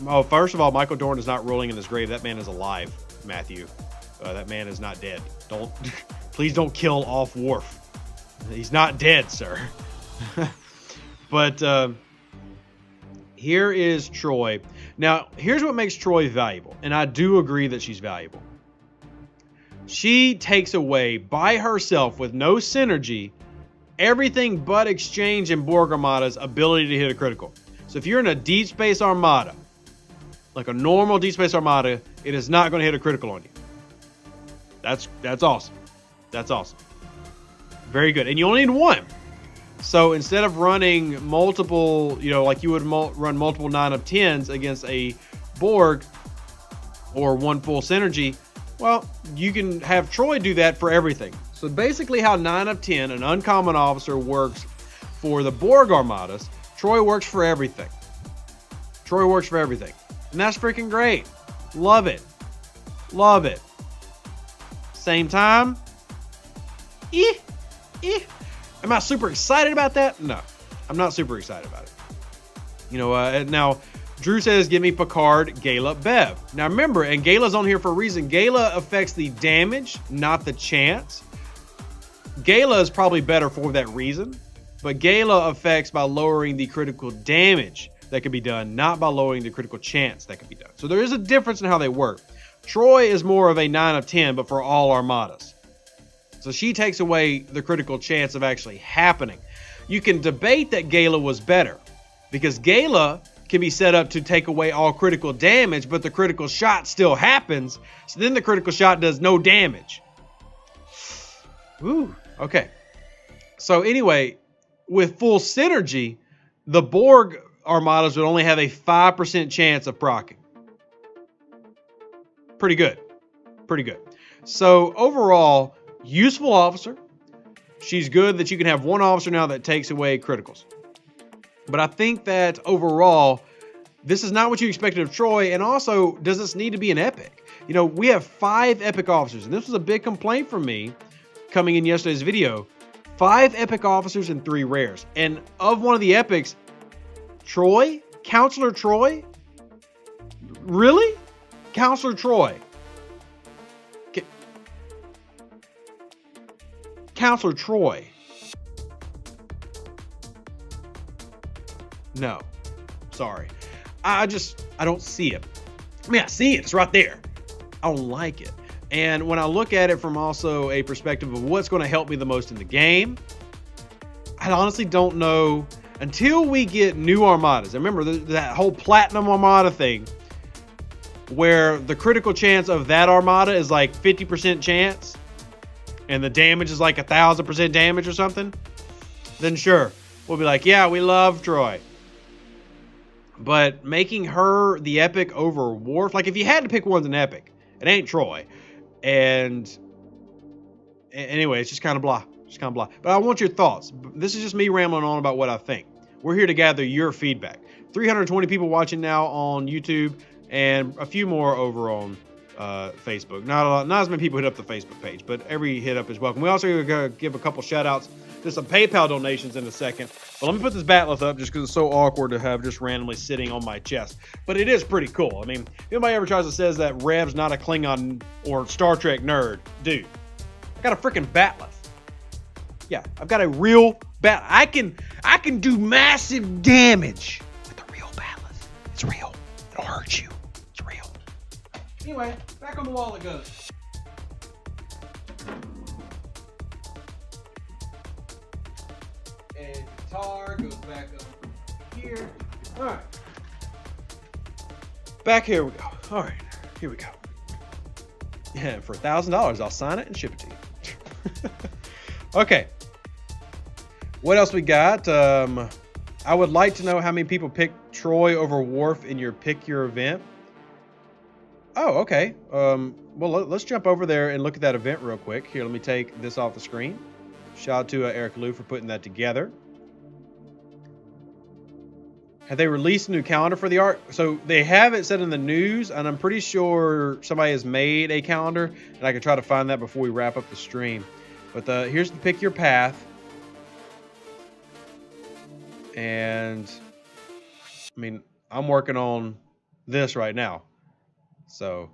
Oh, first of all, Michael Dorn is not rolling in his grave. That man is alive, Matthew. That man is not dead. Please don't kill off Worf. He's not dead, sir. But here is Troi. Now, here's what makes Troi valuable. And I do agree that she's valuable. She takes away by herself with no synergy everything but Exchange and Borg Armada's ability to hit a critical. So if you're in a Deep Space Armada, like a normal Deep Space Armada, it is not going to hit a critical on you. That's awesome. That's awesome. Very good. And you only need one. So instead of running multiple, like you would run multiple 9 of 10s against a Borg or one full synergy, well, you can have Troi do that for everything. So basically how 9 of 10, an uncommon officer, works for the Borg Armadas, Troi works for everything. Troi works for everything. And that's freaking great. Love it. Love it. Same time. Am I super excited about that? No, I'm not super excited about it. Now, Drew says, give me Picard, Gala, Bev. Now remember, and Gala's on here for a reason. Gala affects the damage, not the chance. Gala is probably better for that reason, but Gala affects by lowering the critical damage that can be done, not by lowering the critical chance that can be done. So there is a difference in how they work. Troi is more of a 9 of 10, but for all armadas. So she takes away the critical chance of actually happening. You can debate that Gala was better. because Gala can be set up to take away all critical damage, but the critical shot still happens. So then the critical shot does no damage. Ooh, okay. So anyway, with full synergy, the Borg armadas would only have a 5% chance of proccing. Pretty good. Pretty good. So overall, useful officer. She's good that you can have one officer now that takes away criticals. But I think that overall, this is not what you expected of Troi. And also, does this need to be an epic? You know, we have 5 epic officers. And this was a big complaint from me coming in yesterday's video. 5 epic officers and 3 rares. And of one of the epics, Troi? Counselor Troi? Really? Counselor Troi. Counselor Troi. No. Sorry. I don't see it. I mean, I see it. It's right there. I don't like it. And when I look at it from also a perspective of what's going to help me the most in the game, I honestly don't know until we get new armadas. I remember that whole platinum armada thing where the critical chance of that armada is like 50% chance and the damage is like 1,000% damage or something. Then sure, we'll be like, yeah, we love Troi. But making her the epic over Worf, like if you had to pick one's an epic, it ain't Troi. And anyway, it's just kind of blah. Just kind of blah. But I want your thoughts. This is just me rambling on about what I think. We're here to gather your feedback. 320 people watching now on YouTube and a few more over on Facebook. Not as many people hit up the Facebook page, but every hit up is welcome. We also going to give a couple shout outs to some PayPal donations in a second. But let me put this batleth up just because it's so awkward to have just randomly sitting on my chest. But it is pretty cool. I mean, if anybody ever tries to say that Rev's not a Klingon or Star Trek nerd, dude, I got a freaking batleth. Yeah, I've got a real bat. I can do massive damage with a real batleth. It's real. It'll hurt you. It's real. Anyway, back on the wall it goes. And guitar goes back up here. All right. Back here we go. All right, here we go. Yeah, for $1,000, I'll sign it and ship it to you. Okay. What else we got? I would like to know how many people picked Troi over Worf in your pick your event. Oh, okay. Well, let's jump over there and look at that event real quick. Here, let me take this off the screen. Shout out to Eric Lou for putting that together. Have they released a new calendar for the arc? So they have it said in the news, and I'm pretty sure somebody has made a calendar, and I can try to find that before we wrap up the stream. But here's the pick your path. And I mean, I'm working on this right now. So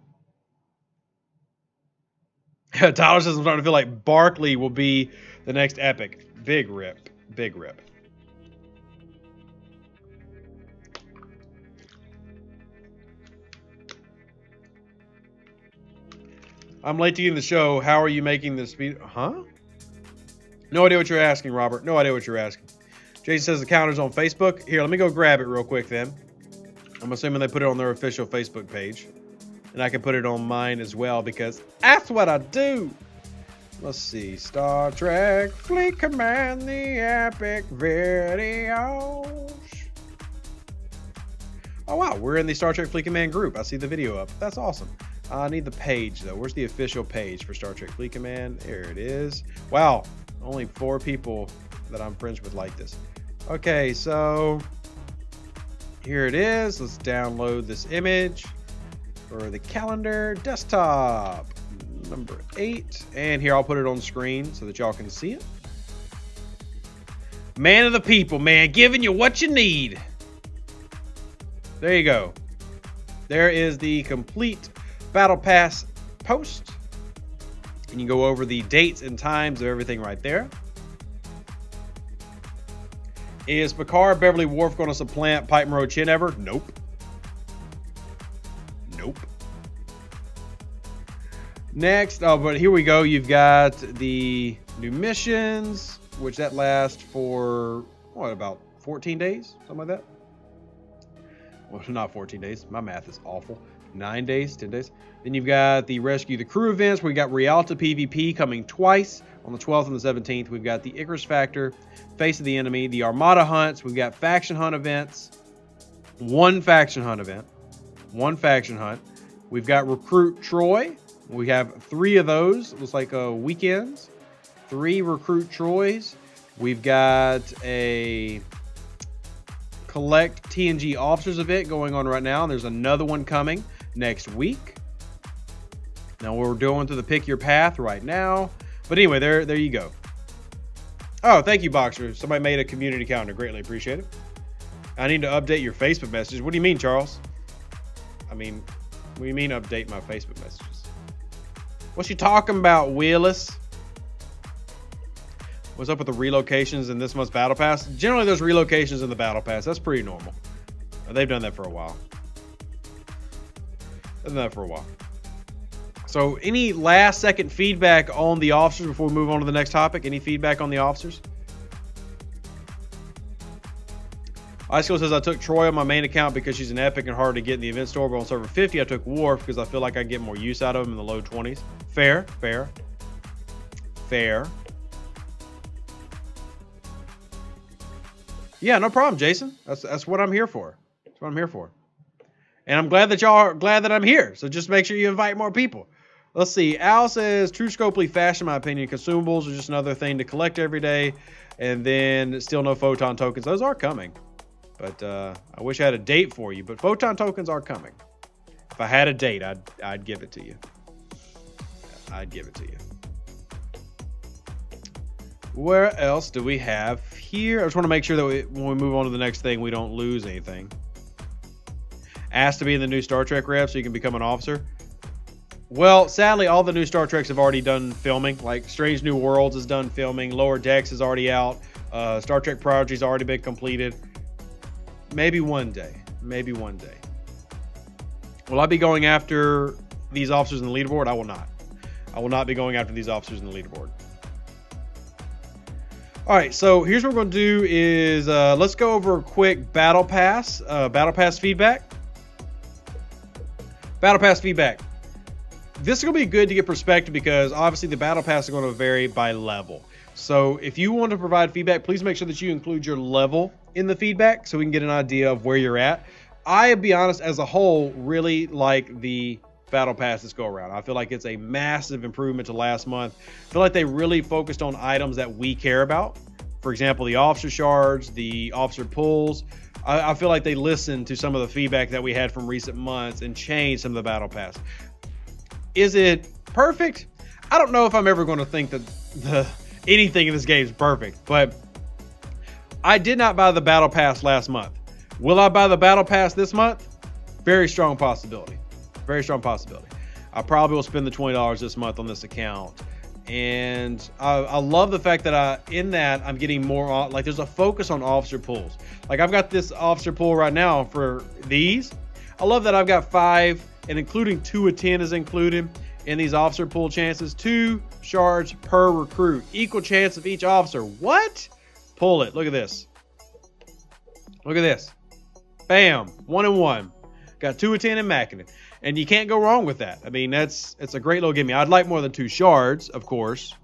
Tyler says I'm starting to feel like Barkley will be the next epic. Big rip. Big rip. I'm late to get in the show. How are you making this speed? Huh? No idea what you're asking, Robert. No idea what you're asking. Jason says the counter's on Facebook. Here, let me go grab it real quick then. I'm assuming they put it on their official Facebook page. And I can put it on mine as well because that's what I do. Let's see. Star Trek Fleet Command, the epic videos. Oh, wow. We're in the Star Trek Fleet Command group. I see the video up. That's awesome. I need the page, though. Where's the official page for Star Trek Fleet Command? There it is. Wow. Only 4 people that I'm friends with like this. Okay, so here it is. Let's download this image for the calendar desktop. Number 8. And here, I'll put it on screen so that y'all can see it. Man of the people, man. Giving you what you need. There you go. There is the complete Battle Pass post. And you go over the dates and times of everything right there. Is Picard Beverly Worf going to supplant Pike Monroe Chin ever? Nope. Nope. Next, but here we go. You've got the new missions, which that lasts for, what, about 14 days? Something like that? Well, not 14 days. My math is awful. 9 days, 10 days. Then you've got the Rescue the Crew events. We got Rialta PvP coming twice on the 12th and the 17th. We've got the Icarus Factor, Face of the Enemy, the Armada hunts. We've got faction hunt events. One faction hunt event. One faction hunt. We've got Recruit Troi. We have 3 of those. It looks like weekends. 3 Recruit Troys. We've got a Collect TNG Officers event going on right now. And there's another one coming next week. Now we're doing through the Pick Your Path right now. But anyway, there you go. Oh, thank you, Boxer. Somebody made a community calendar. Greatly appreciate it. I need to update your Facebook messages. What do you mean, Charles? I mean, what do you mean update my Facebook messages? What you talking about, Willis? What's up with the relocations in this month's Battle Pass? Generally, there's relocations in the Battle Pass. That's pretty normal. They've done that for a while. So any last second feedback on the officers before we move on to the next topic? Any feedback on the officers? Icicle says, I took Troi on my main account because she's an epic and hard to get in the event store, but on server 50, I took Worf because I feel like I get more use out of him in the low 20s. Fair. Yeah, no problem, Jason. That's what I'm here for. That's what I'm here for. And I'm glad that y'all are glad that I'm here. So just make sure you invite more people. Let's see. Al says, true scopely fashion, in my opinion. Consumables are just another thing to collect every day. And then still no photon tokens. Those are coming. But I wish I had a date for you. But photon tokens are coming. If I had a date, I'd give it to you. I'd give it to you. Where else do we have here? I just want to make sure that when we move on to the next thing, we don't lose anything. Asked to be in the new Star Trek rev so you can become an officer. Well, sadly, all the new Star Treks have already done filming. Like Strange New Worlds has done filming. Lower Decks is already out. Star Trek Prodigy's already been completed. Maybe one day. Maybe one day. Will I be going after these officers in the leaderboard? I will not. I will not be going after these officers in the leaderboard. All right, so here's what we're going to do is let's go over a quick Battle Pass feedback. Battle Pass feedback. This is going to be good to get perspective because obviously the Battle Pass is going to vary by level. So if you want to provide feedback, please make sure that you include your level in the feedback so we can get an idea of where you're at. I'll be honest, as a whole, really like the Battle Pass this go around. I feel like it's a massive improvement to last month. I feel like they really focused on items that we care about. For example, the officer shards, the officer pulls. I feel like they listened to some of the feedback that we had from recent months and changed some of the Battle Pass. Is it perfect? I don't know if I'm ever going to think that anything in this game is perfect, but I did not buy the Battle Pass last month. Will I buy the Battle Pass this month? Very strong possibility. Very strong possibility. I probably will spend the $20 this month on this account. And I love the fact that I'm getting more, like there's a focus on officer pulls. Like I've got this officer pull right now for these. I love that I've got 5 and including 2 of 10 is included in these officer pull chances. 2 shards per recruit. Equal chance of each officer. What? Pull it. Look at this. Look at this. Bam. 1 and 1. Got 2 of 10 in Mackinnon. And you can't go wrong with that. I mean, it's a great little gimme. I'd like more than 2 shards, of course.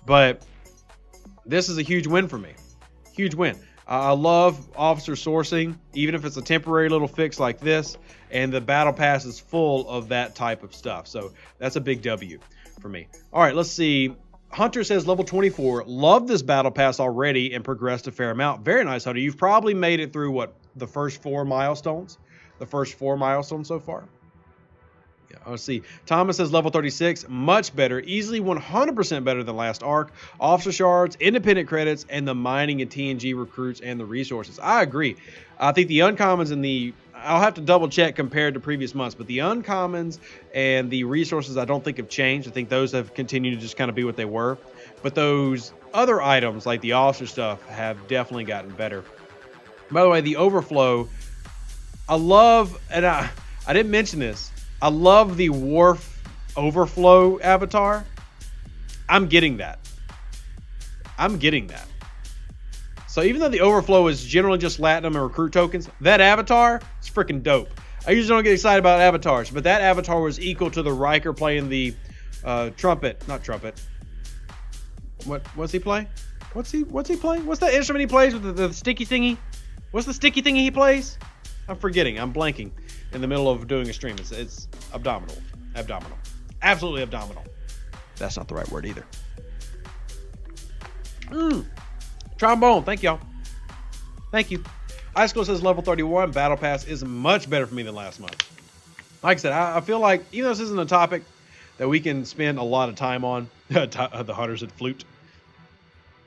But this is a huge win for me. Huge win. I love officer sourcing, even if it's a temporary little fix like this. And the Battle Pass is full of that type of stuff. So that's a big W for me. All right, let's see. Hunter says level 24. Love this Battle Pass already and progressed a fair amount. Very nice, Hunter. You've probably made it through, what, the first 4 milestones? The first 4 milestones so far? Yeah, let's see. Thomas says level 36, much better, easily 100% better than last arc. Officer shards, independent credits, and the mining and TNG recruits and the resources. I agree. I think the uncommons and I'll have to double check compared to previous months, but the uncommons and the resources I don't think have changed. I think those have continued to just kind of be what they were. But those other items like the officer stuff have definitely gotten better. By the way, the overflow, I love, and I didn't mention this, I love the Worf overflow avatar. I'm getting that. So even though the overflow is generally just Latinum and recruit tokens, that avatar is freaking dope. I usually don't get excited about avatars, but that avatar was equal to the Riker playing the trumpet. Not trumpet. What's he play? What's he playing? What's that instrument he plays with the sticky thingy? What's the sticky thingy he plays? I'm forgetting. I'm blanking in the middle of doing a stream. It's abdominal. Absolutely abdominal. That's not the right word either. Trombone. Thank y'all. Thank you. Icicle says level 31. Battle Pass is much better for me than last month. Like I said, I feel like, even though this isn't a topic that we can spend a lot of time on, the hunters at flute,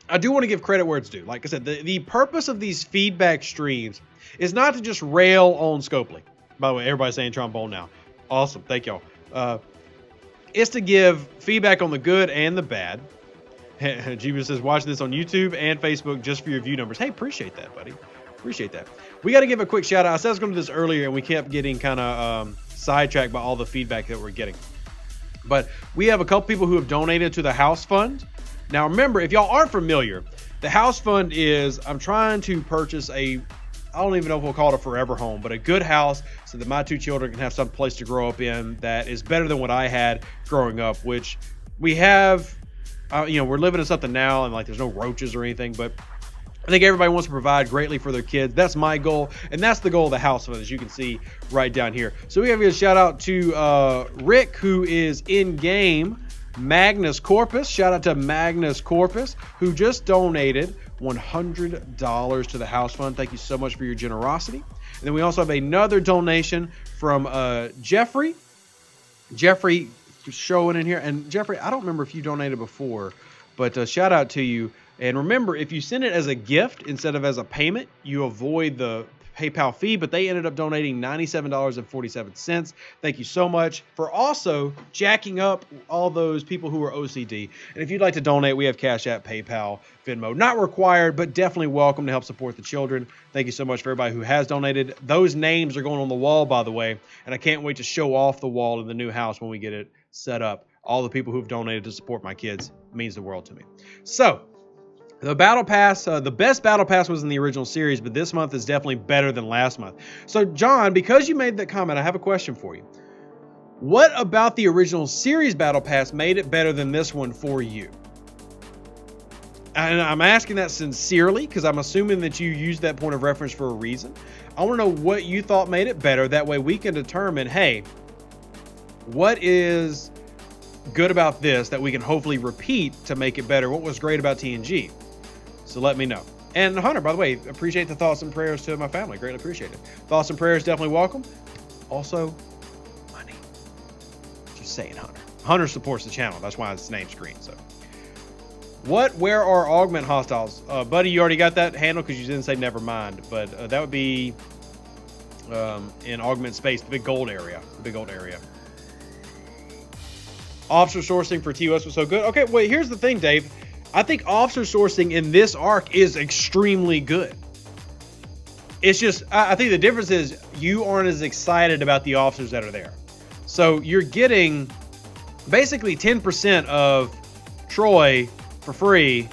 I do want to give credit where it's due. Like I said, the purpose of these feedback streams is not to just rail on Scopely. By the way, everybody's saying trombone now. Awesome. Thank y'all. It's to give feedback on the good and the bad. Jeebus says, watch this on YouTube and Facebook just for your view numbers. Hey, appreciate that, buddy. Appreciate that. We got to give a quick shout out. I said I was going to do this earlier, and we kept getting kind of sidetracked by all the feedback that we're getting. But we have a couple people who have donated to the house fund. Now, remember, if y'all aren't familiar, the house fund is, I'm trying to purchase I don't even know if we'll call it a forever home, but a good house so that my two children can have some place to grow up in that is better than what I had growing up, which we have. We're living in something now, and like there's no roaches or anything, but I think everybody wants to provide greatly for their kids. That's my goal, and that's the goal of the house fund, as you can see right down here. So we have to give a shout out to Rick, who is in game. Magnus Corpus, shout out to Magnus Corpus, who just donated $100 to the house fund. Thank you so much for your generosity. And then we also have another donation from Jeffrey. Jeffrey showing in here, and Jeffrey, I don't remember if you donated before, but shout out to you. And remember, if you send it as a gift instead of as a payment, you avoid the PayPal fee, but they ended up donating $97.47. Thank you so much for also jacking up all those people who are OCD. And if you'd like to donate, we have Cash App, PayPal, Venmo. Not required, but definitely welcome to help support the children. Thank you so much for everybody who has donated. Those names are going on the wall, by the way, and I can't wait to show off the wall in the new house when we get it set up. All the people who've donated to support my kids means the world to me. So, the Battle Pass, the best Battle Pass was in the original series, but this month is definitely better than last month. So, John, because you made that comment, I have a question for you. What about the original series Battle Pass made it better than this one for you? And I'm asking that sincerely because I'm assuming that you used that point of reference for a reason. I want to know what you thought made it better. That way we can determine, hey, what is good about this that we can hopefully repeat to make it better? What was great about TNG? So let me know. And Hunter, by the way, appreciate the thoughts and prayers to my family. Greatly appreciate it. Thoughts and prayers definitely welcome. Also, money. Just saying, Hunter. Hunter supports the channel. That's why it's named screen. So, where are augment hostiles? Buddy, you already got that handle because you didn't say never mind. But that would be in augment space, the big gold area. Officer sourcing for TOS was so good. Okay, wait, here's the thing, Dave. I think officer sourcing in this arc is extremely good. It's just, I think the difference is you aren't as excited about the officers that are there. So you're getting basically 10% of Troi for free.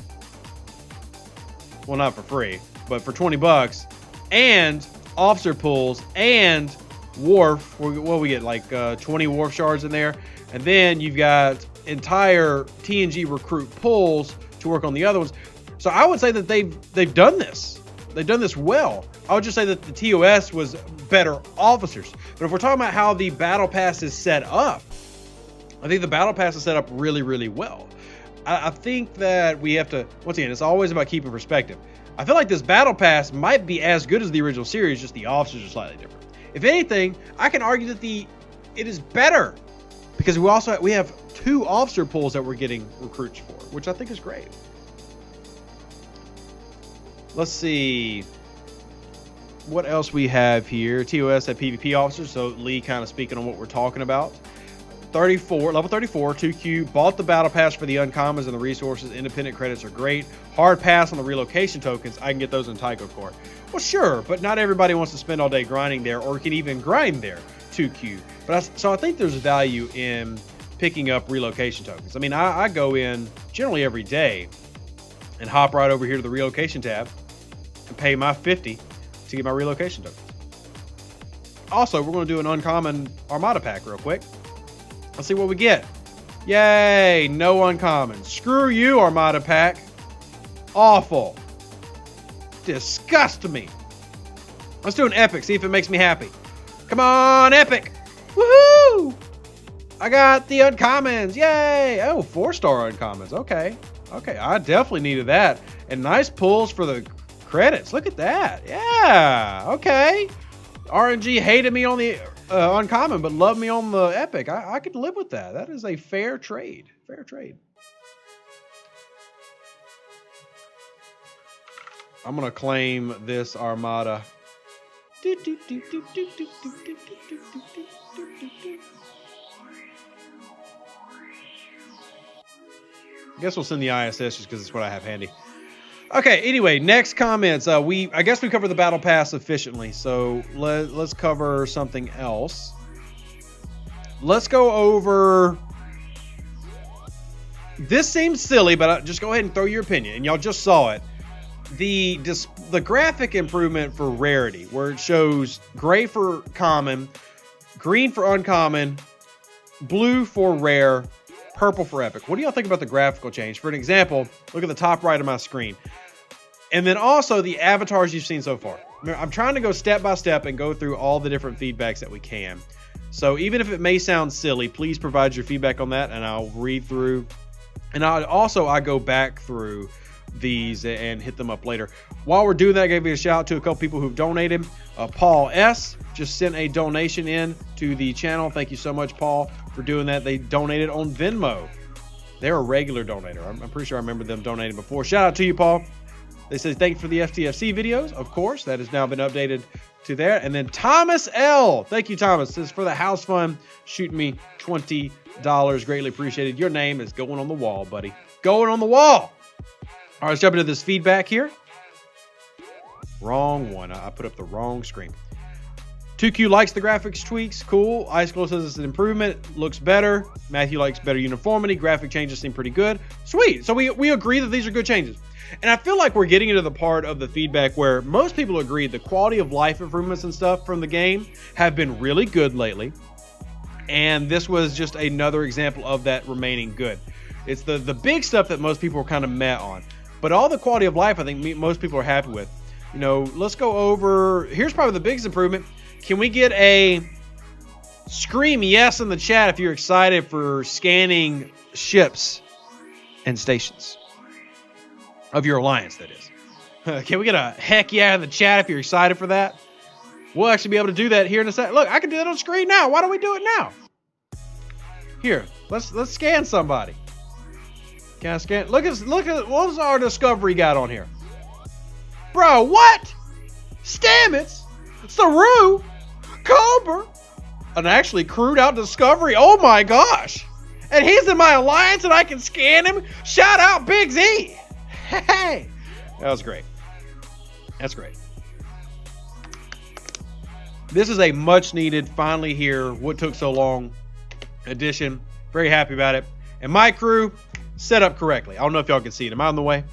Well, not for free, but for $20, and officer pools and Worf. What we get, like 20 Worf shards in there. And then you've got entire TNG recruit pools to work on the other ones. So I would say that they've done this. They've done this well. I would just say that the TOS was better officers. But if we're talking about how the battle pass is set up, I think the battle pass is set up really, really well. I think that we have to, once again, it's always about keeping perspective. I feel like this battle pass might be as good as the original series, just the officers are slightly different. If anything, I can argue that it is better because we have 2 officer pools that we're getting recruits for, which I think is great. Let's see what else we have here. TOS had PvP officers, so Lee kind of speaking on what we're talking about. Level 34, 2Q, bought the battle pass for the uncommons and the resources. Independent credits are great. Hard pass on the relocation tokens. I can get those in Tycho Core. Well, sure, but not everybody wants to spend all day grinding there or can even grind there, 2Q. So I think there's value in picking up relocation tokens. I mean, I go in generally every day and hop right over here to the relocation tab and pay my 50 to get my relocation tokens. Also, we're going to do an uncommon Armada pack real quick. Let's see what we get. Yay, no uncommon. Screw you, Armada pack. Awful. Disgust me. Let's do an epic, see if it makes me happy. Come on, epic. Woohoo! I got the uncommons. Yay! Oh, 4-star uncommons. Okay. Okay, I definitely needed that. And nice pulls for the credits. Look at that. Yeah. Okay. RNG hated me on the uncommon, but loved me on the epic. I could live with that. That is a fair trade. Fair trade. I'm going to claim this Armada. I guess we'll send the ISS just because it's what I have handy. Okay, anyway, next comments. I guess we covered the battle pass efficiently, so let's cover something else. Let's go over. This seems silly, but just go ahead and throw your opinion, and y'all just saw it. The graphic improvement for rarity, where it shows gray for common, green for uncommon, blue for rare, purple for epic. What do y'all think about the graphical change? For an example, look at the top right of my screen. And then also the avatars you've seen so far. I'm trying to go step by step and go through all the different feedbacks that we can. So even if it may sound silly, please provide your feedback on that and I'll read through. And I go back through these and hit them up later. While we're doing that, I gave you a shout out to a couple people who've donated. Paul S. just sent a donation in to the channel. Thank you so much, Paul, for doing that. They donated on Venmo. They're a regular donator. I'm pretty sure I remember them donating before. Shout out to you, Paul. They say thanks for the STFC videos. Of course, that has now been updated to there. And then Thomas L. Thank you, Thomas. This is for the house fund. Shooting me $20. Greatly appreciated. Your name is going on the wall, buddy. Going on the wall. All right, let's jump into this feedback here. Wrong one. I put up the wrong screen. 2Q likes the graphics tweaks. Cool. Icicle says it's an improvement. Looks better. Matthew likes better uniformity. Graphic changes seem pretty good. Sweet. So we agree that these are good changes. And I feel like we're getting into the part of the feedback where most people agree the quality of life improvements and stuff from the game have been really good lately. And this was just another example of that remaining good. It's the big stuff that most people are kind of met on. But all the quality of life, I think most people are happy with. You know, let's go over. Here's probably the biggest improvement. Can we get a scream yes in the chat if you're excited for scanning ships and stations of your alliance, that is. Can we get a heck yeah in the chat if you're excited for that? We'll actually be able to do that here in a second. Look, I can do that on screen now. Why don't we do it now? Here, let's scan somebody. Can I scan? Look at what's our discovery got on here? Bro, what? Stamets, Saru, Cobra, an actually crewed out discovery. Oh my gosh. And he's in my alliance and I can scan him. Shout out Big Z. Hey, that was great. That's great. This is a much needed, finally here, what took so long edition. Very happy about it. And my crew set up correctly. I don't know if y'all can see it. Am I on the way?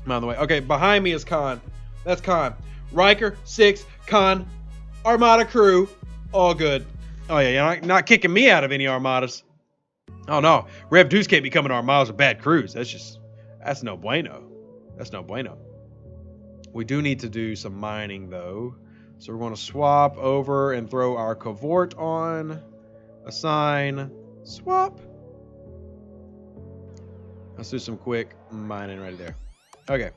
I'm on the way. Okay, behind me is Khan. That's Khan. Riker, 6, Khan, Armada crew, all good. Oh yeah, you're not kicking me out of any Armadas. Oh no, Rev Deuce can't be coming to Armadas with bad crews. That's no bueno. That's no bueno. We do need to do some mining though. So we're going to swap over and throw our covert on. Assign, swap. Let's do some quick mining right there. Okay.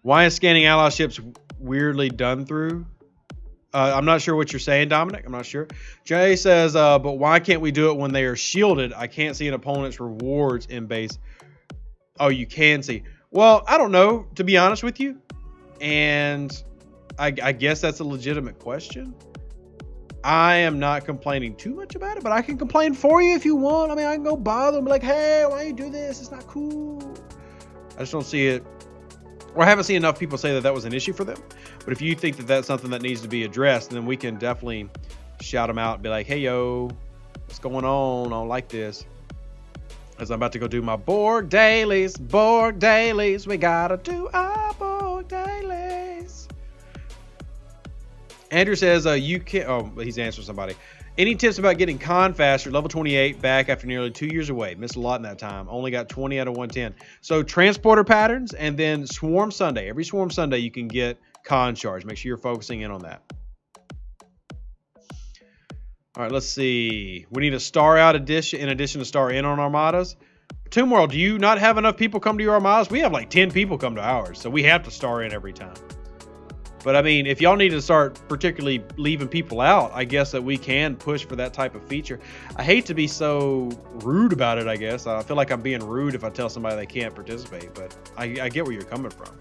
Why is scanning ally ships weirdly done through? I'm not sure what you're saying, Dominic. I'm not sure. Jay says, but why can't we do it when they are shielded? I can't see an opponent's rewards in base. Oh, you can see. Well, I don't know, to be honest with you. And I guess that's a legitimate question. I am not complaining too much about it, but I can complain for you if you want. I mean, I can go bother them, be like, hey, why you do this? It's not cool. I just don't see it. Or I haven't seen enough people say that that was an issue for them. But if you think that that's something that needs to be addressed, then we can definitely shout them out and be like, hey, yo, what's going on? I don't like this. As I'm about to go do my Borg dailies. Borg dailies. We gotta do our Borg dailies. Andrew says, you can't... Oh, he's answering somebody. Any tips about getting con faster? Level 28 back after nearly 2 years away. Missed a lot in that time. Only got 20 out of 110. So transporter patterns and then Swarm Sunday. Every Swarm Sunday you can get con shards. Make sure you're focusing in on that. All right, let's see. We need a star out addition in addition to star in on armadas. Tomorrow, do you not have enough people come to your armadas? We have like 10 people come to ours, so we have to star in every time. But I mean, if y'all need to start particularly leaving people out, I guess that we can push for that type of feature. I hate to be so rude about it, I guess. I feel like I'm being rude if I tell somebody they can't participate, but I get where you're coming from.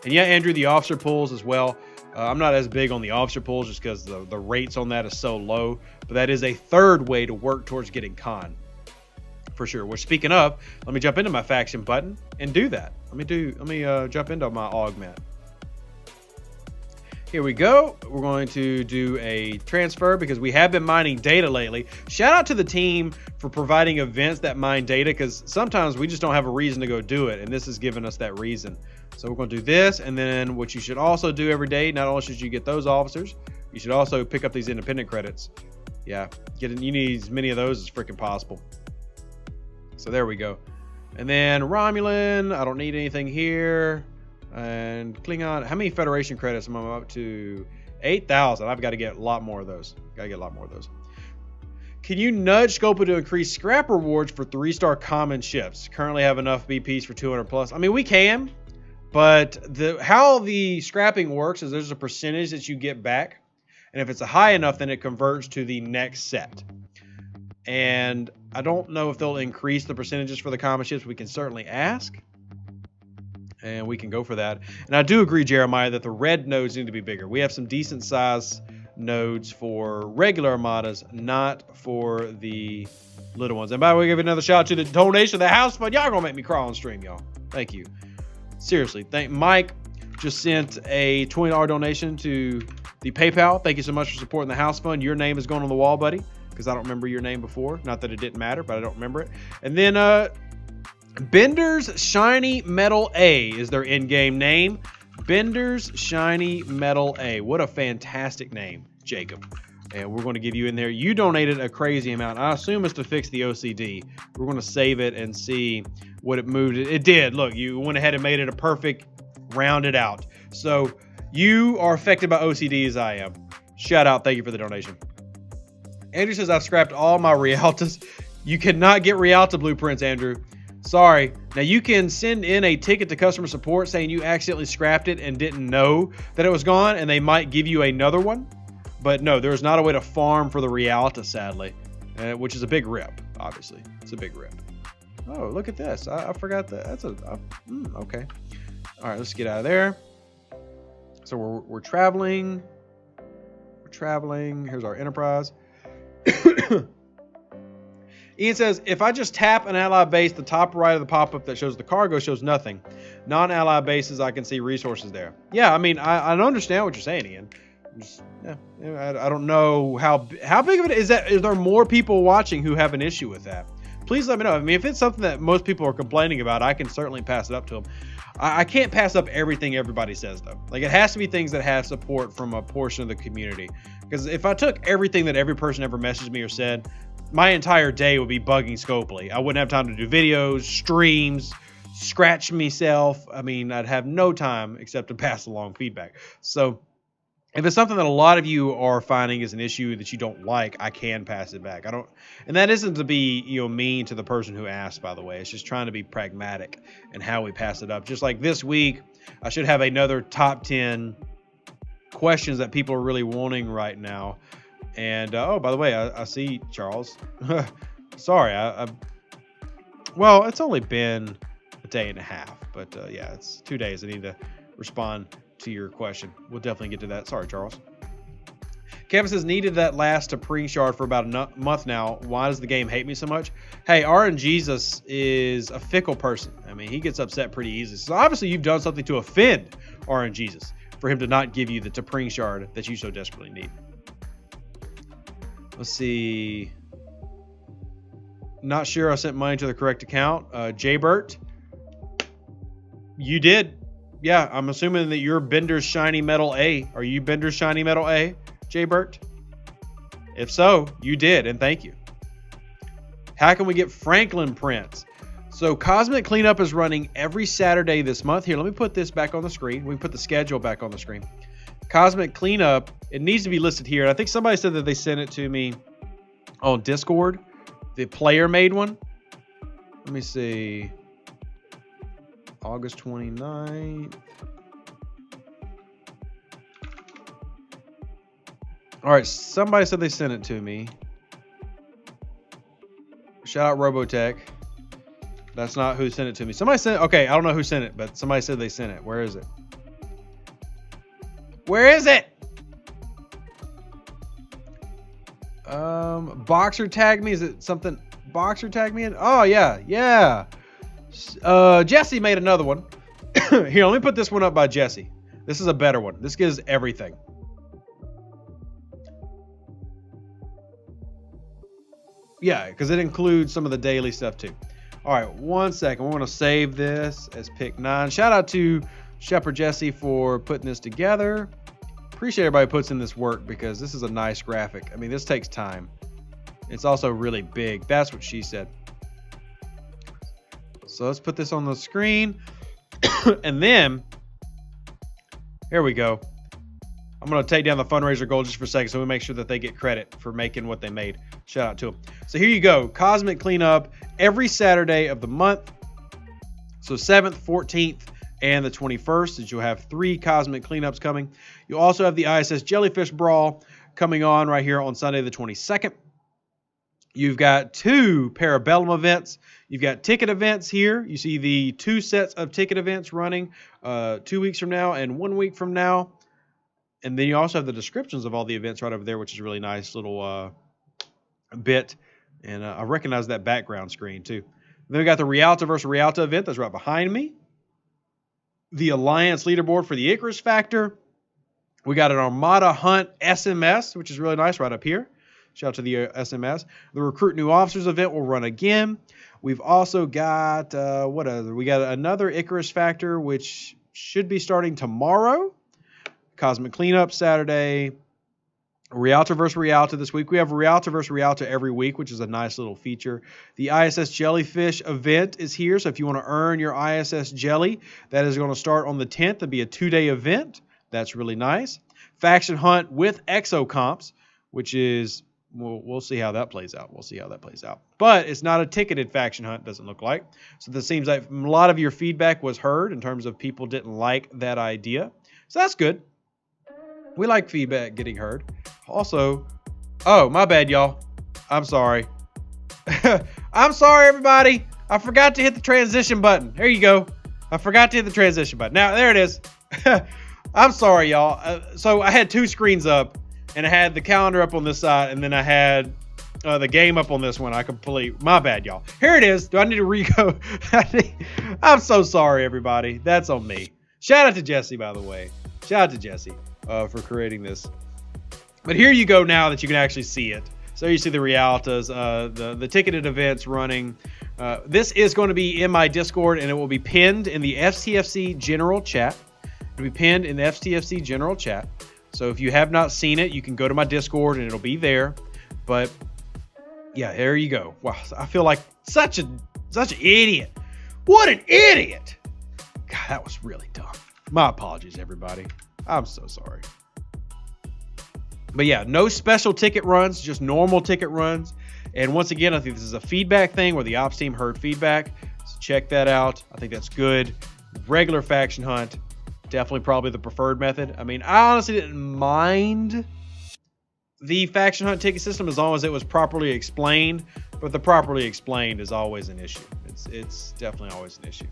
And yeah, Andrew, the officer pools as well. I'm not as big on the officer pools just because the rates on that is so low, but that is a third way to work towards getting con. For sure. Well, speaking of, let me jump into my faction button and do that. Let me jump into my augment. Here we go. We're going to do a transfer because we have been mining data lately. Shout out to the team for providing events that mine data because sometimes we just don't have a reason to go do it, and this has given us that reason. So we're going to do this, and then what you should also do every day, not only should you get those officers, you should also pick up these independent credits. Yeah, you need as many of those as freaking possible. So there we go. And then Romulan, I don't need anything here. And Klingon, how many Federation credits am I up to? 8,000. I've got to get a lot more of those. Can you nudge Scopa to increase scrap rewards for 3-star common ships? Currently have enough BPs for 200 plus. I mean, we can, but how the scrapping works is there's a percentage that you get back. And if it's a high enough, then it converts to the next set. And I don't know if they'll increase the percentages for the common ships. We can certainly ask. And we can go for that. And I do agree, Jeremiah, that the red nodes need to be bigger. We have some decent size nodes for regular armadas, not for the little ones. And by the way, give another shout out to the donation of the house fund. Y'all gonna make me cry on stream, y'all. Thank you. Seriously, Mike just sent a $20 donation to the PayPal. Thank you so much for supporting the house fund. Your name is going on the wall, buddy, because I don't remember your name before. Not that it didn't matter, but I don't remember it. And then Bender's Shiny Metal A is their in-game name. Bender's Shiny Metal A. What a fantastic name, Jacob. And we're going to give you in there. You donated a crazy amount. I assume it's to fix the OCD. We're going to save it and see what it moved. It did. Look, you went ahead and made it a perfect rounded out. So you are affected by OCD as I am. Shout out. Thank you for the donation. Andrew says, I've scrapped all my Rialtas. You cannot get Rialta blueprints, Andrew. Sorry. Now you can send in a ticket to customer support saying you accidentally scrapped it and didn't know that it was gone, and they might give you another one. But no, there's not a way to farm for the Rialta, sadly, which is a big rip. Obviously, it's a big rip. Oh, look at this! I forgot that. That's okay. All right, let's get out of there. So we're traveling. We're traveling. Here's our Enterprise. Ian says, if I just tap an ally base, the top right of the pop-up that shows the cargo shows nothing. Non-ally bases, I can see resources there. Yeah, I mean, I understand what you're saying, Ian. I don't know how big of it is. Is there more people watching who have an issue with that? Please let me know. I mean, if it's something that most people are complaining about, I can certainly pass it up to them. I can't pass up everything everybody says, though. Like, it has to be things that have support from a portion of the community. Because if I took everything that every person ever messaged me or said, my entire day would be bugging Scopely. I wouldn't have time to do videos, streams, scratch myself. I mean, I'd have no time except to pass along feedback. So if it's something that a lot of you are finding is an issue that you don't like, I can pass it back. And that isn't to be, mean to the person who asked, by the way. It's just trying to be pragmatic in how we pass it up. Just like this week, I should have another top 10 questions that people are really wanting right now. And, oh, by the way, I see Charles. Sorry. Well, it's only been a day and a half, but yeah, it's 2 days. I need to respond to your question. We'll definitely get to that. Sorry, Charles. Kevin says, needed that last T'Pring shard for about a month now. Why does the game hate me so much? Hey, RNGesus is a fickle person. I mean, he gets upset pretty easily. So obviously you've done something to offend RNGesus for him to not give you the T'Pring shard that you so desperately need. Let's see. Not sure I sent money to the correct account. Jaybert, you did. Yeah, I'm assuming that you're Bender's Shiny Metal A. Are you Bender's Shiny Metal A, Jaybert? If so, you did, and thank you. How can we get Franklin prints? So Cosmic Cleanup is running every Saturday this month. Here, let me put this back on the screen. We can put the schedule back on the screen. Cosmic Cleanup, it needs to be listed here. And I think somebody said that they sent it to me on Discord. The player made one. Let me see. August 29th. All right, somebody said they sent it to me. Shout out Robotech. That's not who sent it to me. Somebody sent it. Okay, I don't know who sent it, but somebody said they sent it. Where is it? Where is it? Boxer tagged me. Is it something? Boxer tagged me in? Oh, yeah. Yeah. Jesse made another one. Here, let me put this one up by Jesse. This is a better one. This gives everything. Yeah, because it includes some of the daily stuff too. All right, 1 second. We're going to save this as pick 9. Shout out to Shepherd Jesse for putting this together. Appreciate everybody who puts in this work because this is a nice graphic. I mean, this takes time. It's also really big. That's what she said. So let's put this on the screen. And then, here we go. I'm going to take down the fundraiser goal just for a second so we make sure that they get credit for making what they made. Shout out to them. So here you go. Cosmic Cleanup every Saturday of the month. So 7th, 14th, and the 21st, as you'll have 3 Cosmic Cleanups coming. You'll also have the ISS Jellyfish Brawl coming on right here on Sunday the 22nd. You've got 2 Parabellum events. You've got ticket events here. You see the 2 sets of ticket events running 2 weeks from now and 1 week from now. And then you also have the descriptions of all the events right over there, which is a really nice little bit. And I recognize that background screen too. Then we got the Rialta versus Rialta event that's right behind me. The Alliance leaderboard for the Icarus Factor. We got an Armada Hunt SMS, which is really nice right up here. Shout out to the SMS. The Recruit New Officers event will run again. We've also got, what other? We got another Icarus Factor, which should be starting tomorrow. Cosmic Cleanup Saturday. Rialta versus Rialta this week. We have Rialta versus Rialta every week, which is a nice little feature. The ISS Jellyfish event is here. So if you want to earn your ISS Jelly, that is going to start on the 10th. It'll be a 2-day event. That's really nice. Faction Hunt with Exocomps, which is, we'll see how that plays out. We'll see how that plays out. But it's not a ticketed faction hunt, doesn't look like. So this seems like a lot of your feedback was heard in terms of people didn't like that idea. So that's good. We like feedback getting heard. Also, oh, my bad, y'all. I'm sorry. I'm sorry, everybody. I forgot to hit the transition button. There you go. I forgot to hit the transition button. Now, there it is. I'm sorry, y'all. So I had 2 screens up, and I had the calendar up on this side, and then I had the game up on this one. My bad, y'all. Here it is. Do I need to re-go? I'm so sorry, everybody. That's on me. Shout out to Jesse, by the way. Shout out to Jesse for creating this. But here you go now that you can actually see it. So you see the Rialtas, the ticketed events running. This is going to be in my Discord, and it will be pinned in the STFC general chat. It'll be pinned in the STFC general chat. So if you have not seen it, you can go to my Discord, and it'll be there. But yeah, there you go. Wow, I feel like such an idiot. What an idiot! God, that was really dumb. My apologies, everybody. I'm so sorry. But yeah, no special ticket runs, just normal ticket runs. And once again, I think this is a feedback thing where the ops team heard feedback. So check that out. I think that's good. Regular faction hunt, definitely probably the preferred method. I mean, I honestly didn't mind the faction hunt ticket system as long as it was properly explained. But the properly explained is always an issue. It's definitely always an issue.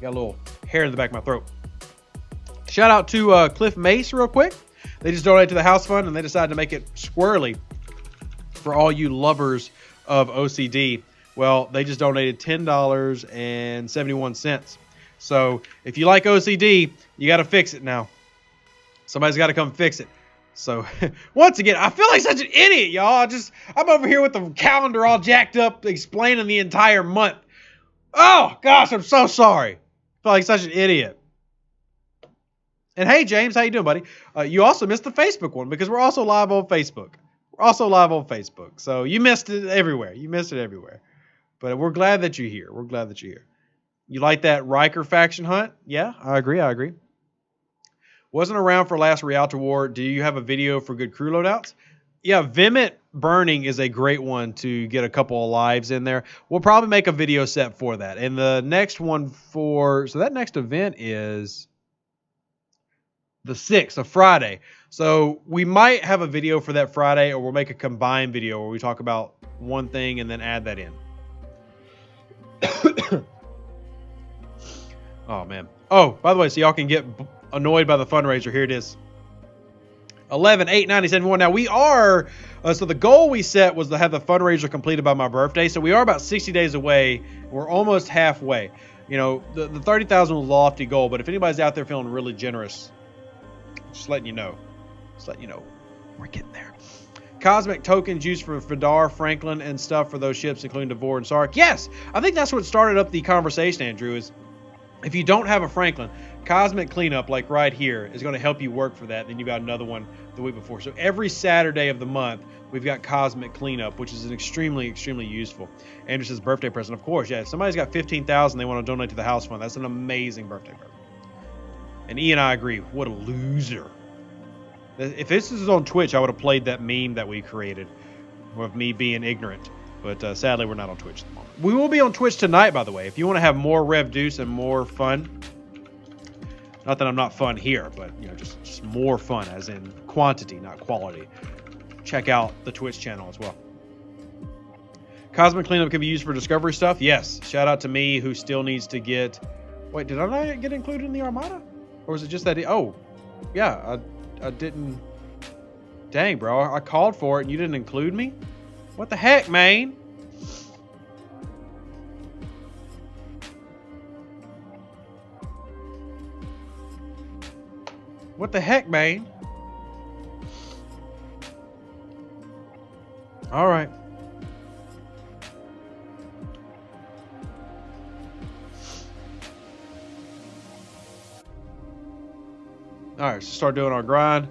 Got a little hair in the back of my throat. Shout out to Cliff Mace real quick. They just donated to the house fund and they decided to make it squirrely for all you lovers of OCD. Well, they just donated $10.71. So if you like OCD, you got to fix it now. Somebody's got to come fix it. So, once again, I feel like such an idiot, y'all. I'm over here with the calendar all jacked up, explaining the entire month. Oh, gosh, I'm so sorry. I feel like such an idiot. And hey, James, how you doing, buddy? You also missed the Facebook one because we're also live on Facebook. So you missed it everywhere. But we're glad that you're here. You like that Riker faction hunt? Yeah, I agree. Wasn't around for last Rialto War. Do you have a video for good crew loadouts? Yeah, Vimit Burning is a great one to get a couple of lives in there. We'll probably make a video set for that. And the next one so that next event is the 6th, a Friday. So we might have a video for that Friday, or we'll make a combined video where we talk about one thing and then add that in. Oh, man. Oh, by the way, so y'all can get annoyed by the fundraiser. Here it is. 11, 8, 90, 71. Now we are, so the goal we set was to have the fundraiser completed by my birthday. So we are about 60 days away. We're almost halfway. You know, the 30,000 was a lofty goal, but if anybody's out there feeling really generous, just letting you know. We're getting there. Cosmic tokens used for Vidar, Franklin, and stuff for those ships, including Devore and Sark. Yes, I think that's what started up the conversation, Andrew, is if you don't have a Franklin, Cosmic Cleanup, like right here, is going to help you work for that. Then you got another one the week before. So every Saturday of the month, we've got Cosmic Cleanup, which is an extremely, extremely useful. Andrew says birthday present. Of course, yeah. If somebody's got $15,000 they want to donate to the house fund, that's an amazing birthday present. And E and I agree. What a loser. If this is on Twitch, I would have played that meme that we created of me being ignorant. But sadly, we're not on Twitch at the moment. We will be on Twitch tonight, by the way. If you want to have more Rev Deuce and more fun. Not that I'm not fun here, but you know, just more fun, as in quantity, not quality. Check out the Twitch channel as well. Cosmic Cleanup can be used for discovery stuff. Yes. Shout out to me, who still needs to get... Wait, did I not get included in the Armada? Or was it just that... Oh, yeah, I didn't... Dang, bro. I called for it and you didn't include me? What the heck, man? What the heck, man? All right. All right, so start doing our grind.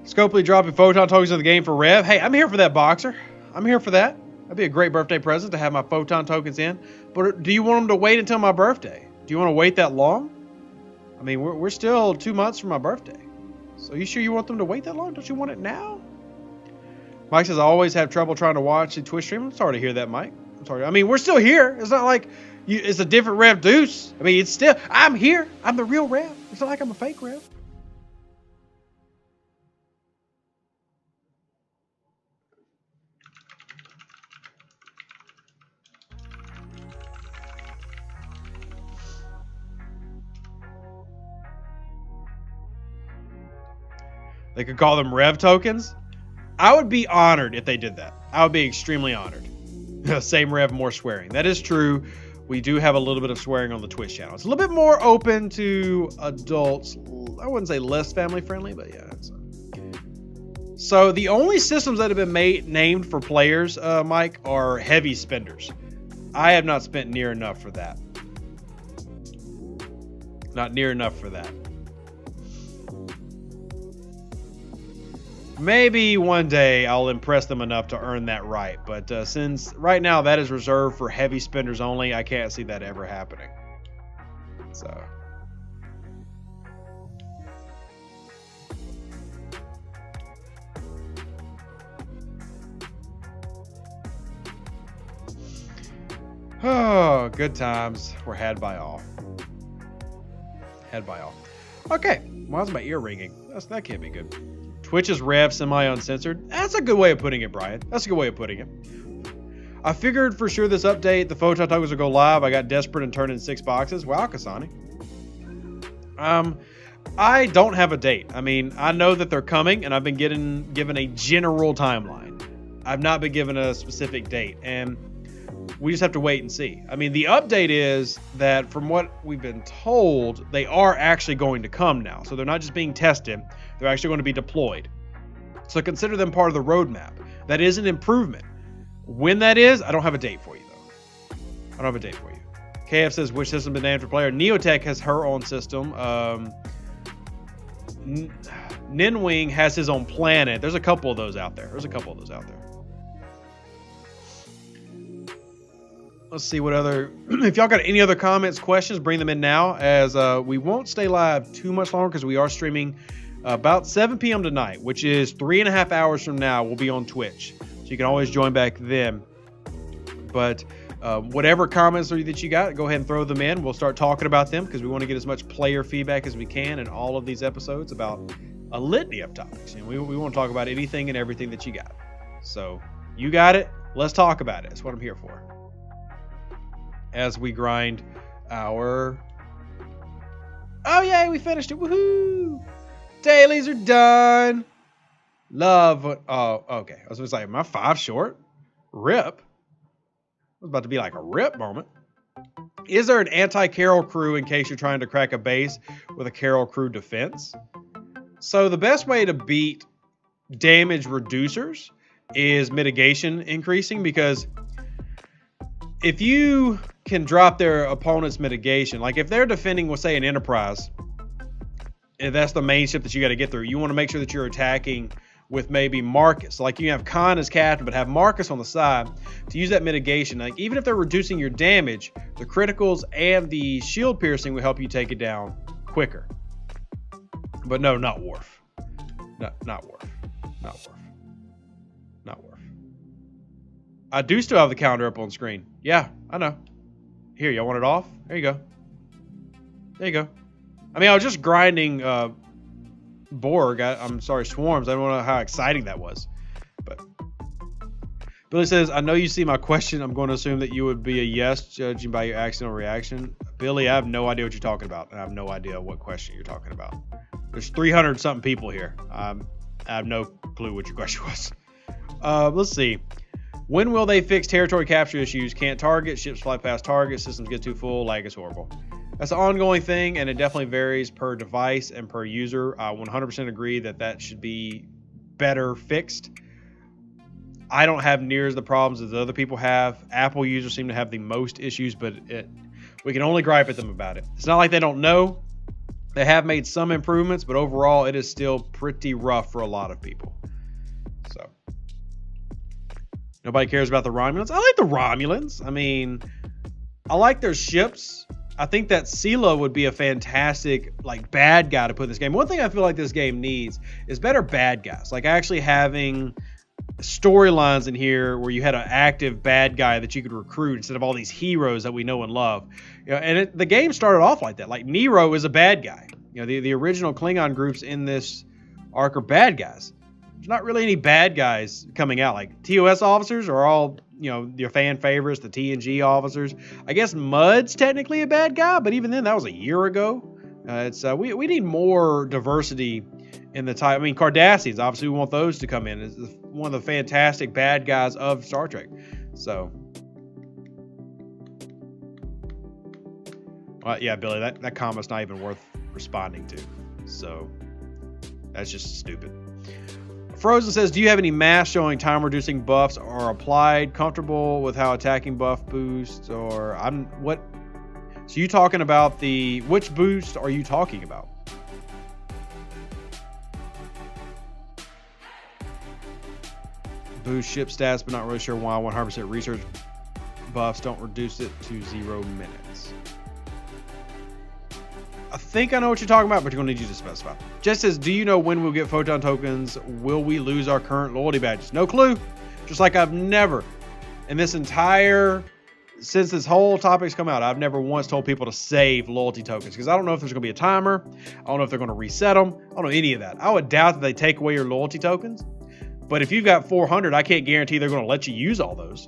Scopely dropping photon tokens in the game for Rev. Hey, I'm here for that, Boxer. I'm here for that. That'd be a great birthday present to have my photon tokens in. But do you want them to wait until my birthday? Do you want to wait that long? I mean, we're still 2 months from my birthday. So you sure you want them to wait that long? Don't you want it now? Mike says, I always have trouble trying to watch the Twitch stream. I'm sorry to hear that, Mike. I'm sorry. I mean, we're still here. It's not like it's a different Rev Deuce. I mean, it's still... I'm here. I'm the real Rev. It's not like I'm a fake Rev. They could call them Rev tokens. I would be honored if they did that. I would be extremely honored. Same Rev, more swearing. That is true. We do have a little bit of swearing on the Twitch channel. It's a little bit more open to adults. I wouldn't say less family friendly, but yeah. So the only systems that have been named for players, Mike, are heavy spenders. I have not spent near enough for that. Not near enough for that. Maybe one day I'll impress them enough to earn that right. But since right now that is reserved for heavy spenders only, I can't see that ever happening. So. Oh, good times were had by all. Had by all. Okay. Why is my ear ringing? That can't be good. Twitch's Rev semi-uncensored. That's a good way of putting it, Brian. That's a good way of putting it. I figured for sure this update, the photon tokens would go live. I got desperate and turned in 6 boxes. Wow, Kasani. I don't have a date. I mean, I know that they're coming, and I've been given a general timeline. I've not been given a specific date. And We just have to wait and see. I mean, the update is that from what we've been told, they are actually going to come now. So they're not just being tested, they're actually going to be deployed. So consider them part of the roadmap. That is an improvement. When that is, I don't have a date for you, though. I don't have a date for you. KF says, which system been named for player? Neotech has her own system. Ninwing has his own planet. There's a couple of those out there. Let's see what other... if y'all got any other comments, questions, bring them in now, as we won't stay live too much longer because we are streaming about 7 p.m. tonight, which is 3.5 hours from now. We'll be on Twitch. So you can always join back then. But whatever comments that you got, go ahead and throw them in. We'll start talking about them because we want to get as much player feedback as we can in all of these episodes about a litany of topics. And we want to talk about anything and everything that you got. So you got it. Let's talk about it. That's what I'm here for. As we grind our... Oh, yay, we finished it. Woohoo! Dailies are done. Love... Oh, okay. I was going to say, am I 5 short? Rip. It was about to be like a rip moment. Is there an anti-Carol crew in case you're trying to crack a base with a Carol crew defense? So the best way to beat damage reducers is mitigation increasing, because if you can drop their opponent's mitigation, like if they're defending with, say, an Enterprise, and that's the main ship that you got to get through, you want to make sure that you're attacking with maybe Marcus. Like you have Khan as captain, but have Marcus on the side to use that mitigation. Like even if they're reducing your damage, the criticals and the shield piercing will help you take it down quicker. But no, not Worf. Not Worf. Not Worf. Not Worf. I do still have the counter up on screen. Yeah, I know. Here, y'all want it off? There you go. There you go. I mean, I was just grinding Borg. I'm sorry, Swarms. I don't know how exciting that was. But Billy says, I know you see my question. I'm going to assume that you would be a yes, judging by your accidental reaction. Billy, I have no idea what you're talking about. I have no idea what question you're talking about. There's 300 something people here. I have no clue what your question was. Let's see. When will they fix territory capture issues? Can't target, ships fly past target, systems get too full, lag is horrible. That's an ongoing thing, and it definitely varies per device and per user. I 100% agree that should be better fixed. I don't have near as the problems as other people have. Apple users seem to have the most issues, but we can only gripe at them about it. It's not like they don't know. They have made some improvements, but overall, it is still pretty rough for a lot of people. So, nobody cares about the Romulans. I like the Romulans. I mean, I like their ships. I think that Sela would be a fantastic bad guy to put in this game. One thing I feel like this game needs is better bad guys. Like actually having storylines in here where you had an active bad guy that you could recruit instead of all these heroes that we know and love. You know, and the game started off like that. Like Nero is a bad guy. You know, the original Klingon groups in this arc are bad guys. There's not really any bad guys coming out. Like TOS officers are all, your fan favorites, the TNG officers. I guess Mud's technically a bad guy, but even then, that was a year ago. We need more diversity in the type. I mean, Cardassians, obviously, we want those to come in. It's one of the fantastic bad guys of Star Trek. So, yeah, Billy, that comment's not even worth responding to. So, that's just stupid. Frozen says, do you have any math showing time reducing buffs are applied? Comfortable with how attacking buff boosts? Or so you talking about which boost are you talking about? Boost ship stats, but not really sure why. 100% research buffs don't reduce it to 0 minutes. I think I know what you're talking about, but you're going to need you to specify. Jess says, do you know when we'll get photon tokens? Will we lose our current loyalty badges? No clue. Just like I've never, since this whole topic's come out, I've never once told people to save loyalty tokens because I don't know if there's going to be a timer. I don't know if they're going to reset them. I don't know any of that. I would doubt that they take away your loyalty tokens. But if you've got 400, I can't guarantee they're going to let you use all those.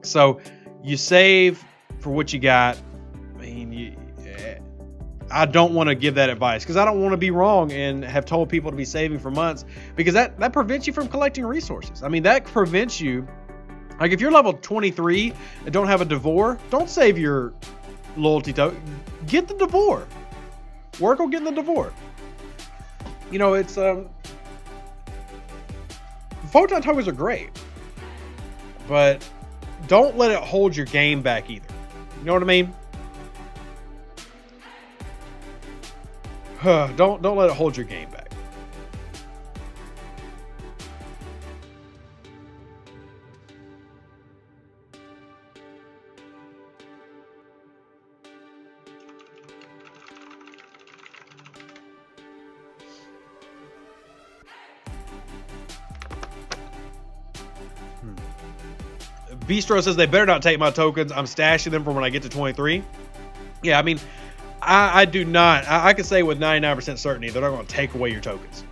So you save for what you got. I mean, I don't want to give that advice because I don't want to be wrong and have told people to be saving for months, because that prevents you from collecting resources. I mean, that prevents you Like, if you're level 23 and don't have a Devore, don't save your loyalty token. Get the Devore. Work on getting the Devore. You know, it's photon tokens are great, but don't let it hold your game back either. You know what I mean? Don't let it hold your game back. Bistro says they better not take my tokens. I'm stashing them for when I get to 23. Yeah, I mean, I do not. I can say with 99% certainty they're not going to take away your tokens.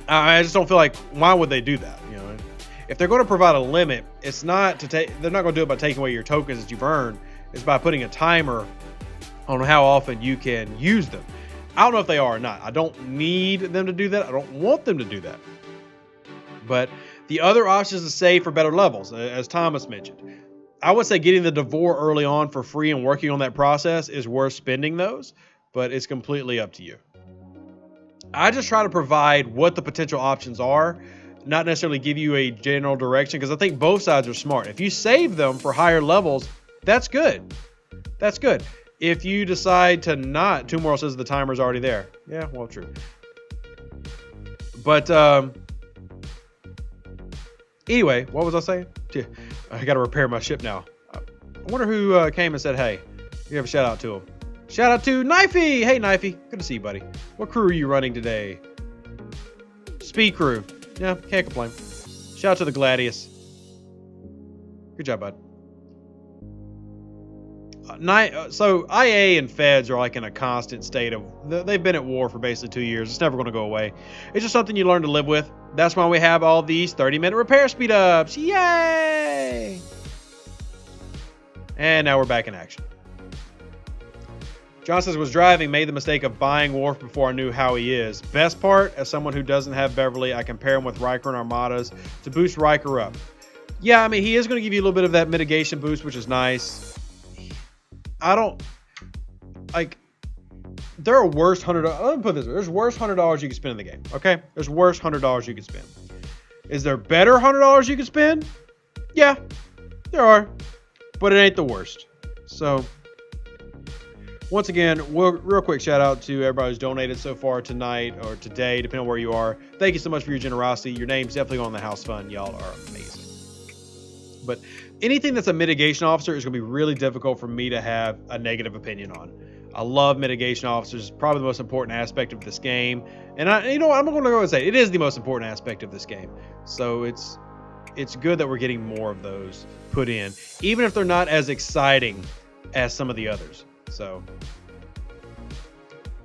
I just don't feel like, why would they do that? You know, if they're going to provide a limit, it's not to take. They're not going to do it by taking away your tokens that you've earned. It's by putting a timer on how often you can use them. I don't know if they are or not. I don't need them to do that. I don't want them to do that. But the other options to save for better levels, as Thomas mentioned. I would say getting the Devore early on for free and working on that process is worth spending those, but it's completely up to you. I just try to provide what the potential options are, not necessarily give you a general direction, because I think both sides are smart. If you save them for higher levels, that's good. That's good. If you decide to not, Tomorrow says the timer's already there. Yeah, well, true. But, anyway, what was I saying? I got to repair my ship now. I wonder who came and said, hey. You have a shout out to him. Shout out to Knifey. Hey, Knifey. Good to see you, buddy. What crew are you running today? Speed crew. Yeah, can't complain. Shout out to the Gladius. Good job, bud. So IA and Feds are like in a constant state of, they've been at war for basically 2 years. It's never going to go away. It's just something you learn to live with. That's why we have all these 30-minute repair speed ups. Yay! And now we're back in action. John says, was driving, made the mistake of buying Worf before I knew how he is. Best part, as someone who doesn't have Beverly, I compare him with Riker and Armadas to boost Riker up. Yeah, I mean, he is going to give you a little bit of that mitigation boost, which is nice. I don't, like, there are worse $100. Let me put it this way. There's worse $100 you can spend in the game. Okay? There's worse $100 you can spend. Is there better $100 you can spend? Yeah, there are. But it ain't the worst. So, once again, real quick shout out to everybody who's donated so far tonight or today, depending on where you are. Thank you so much for your generosity. Your name's definitely on the house fund. Y'all are amazing. But anything that's a mitigation officer is going to be really difficult for me to have a negative opinion on. I love mitigation officers. It's probably the most important aspect of this game. And you know what? I'm going to go and say it is the most important aspect of this game. So it's good that we're getting more of those put in, even if they're not as exciting as some of the others. So,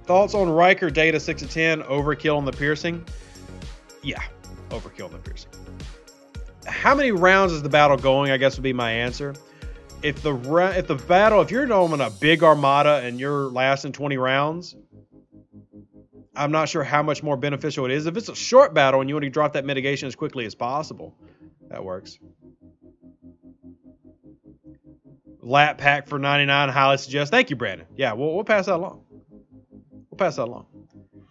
thoughts on Riker Data 6 of 10, overkill on the piercing? Yeah, overkill on the piercing. How many rounds is the battle going, I guess would be my answer. If you're on a big armada and you're lasting 20 rounds, I'm not sure how much more beneficial it is. If it's a short battle and you want to drop that mitigation as quickly as possible, that works. Lap pack for 99, highly suggest. Thank you, Brandon. Yeah, we'll pass that along. We'll pass that along.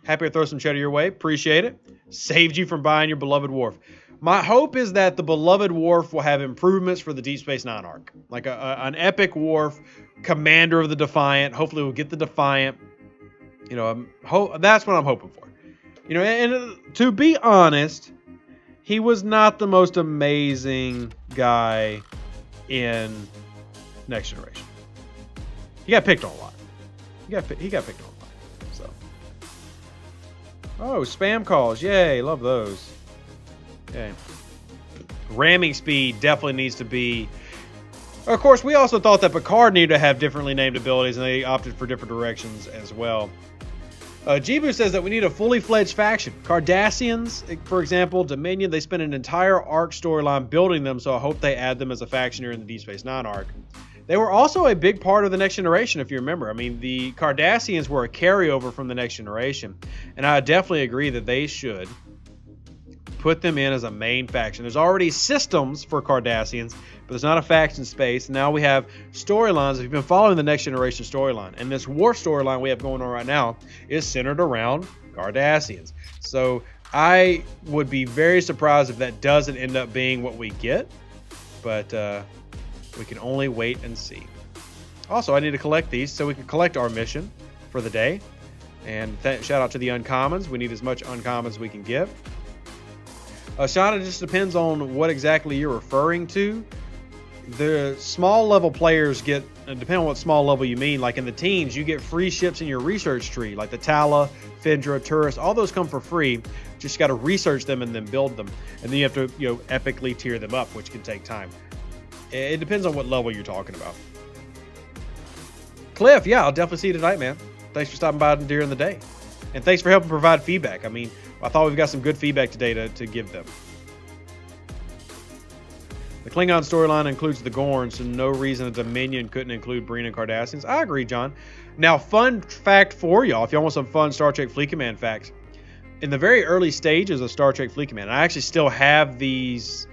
Happy to throw some cheddar your way. Appreciate it. Saved you from buying your beloved Worf. My hope is that the beloved Worf will have improvements for the Deep Space Nine arc. Like an epic Worf, commander of the Defiant. Hopefully we'll get the Defiant. You know, that's what I'm hoping for. You know, and to be honest, he was not the most amazing guy in Next Generation. He got picked on a lot. He got picked on a lot. So, oh, spam calls! Yay, love those. Okay. Ramming speed definitely needs to be. Of course, we also thought that Picard needed to have differently named abilities, and they opted for different directions as well. Jibu says that we need a fully fledged faction. Cardassians, for example, Dominion, they spent an entire arc storyline building them, so I hope they add them as a faction here in the Deep Space Nine arc. They were also a big part of the Next Generation, if you remember. I mean, the Cardassians were a carryover from the Next Generation, and I definitely agree that they should put them in as a main faction. There's already systems for Cardassians, but there's not a faction space. Now we have storylines. If you've been following the Next Generation storyline, and this Worf storyline we have going on right now is centered around Cardassians. So I would be very surprised if that doesn't end up being what we get, but we can only wait and see. Also, I need to collect these so we can collect our mission for the day. And shout out to the uncommons. We need as much uncommons as we can get. Sean, it just depends on what exactly you're referring to. The small level players get, depending on what small level you mean, like in the teens, you get free ships in your research tree, like the Tala, Fendra, Turris, all those come for free. Just got to research them and then build them. And then you have to, epically tier them up, which can take time. It depends on what level you're talking about. Cliff, yeah, I'll definitely see you tonight, man. Thanks for stopping by during the day. And thanks for helping provide feedback. I mean, I thought we've got some good feedback today to give them. The Klingon storyline includes the Gorn, so no reason a Dominion couldn't include Breen and Cardassians. I agree, John. Now, fun fact for y'all, if y'all want some fun Star Trek Fleet Command facts. In the very early stages of Star Trek Fleet Command, I actually still have these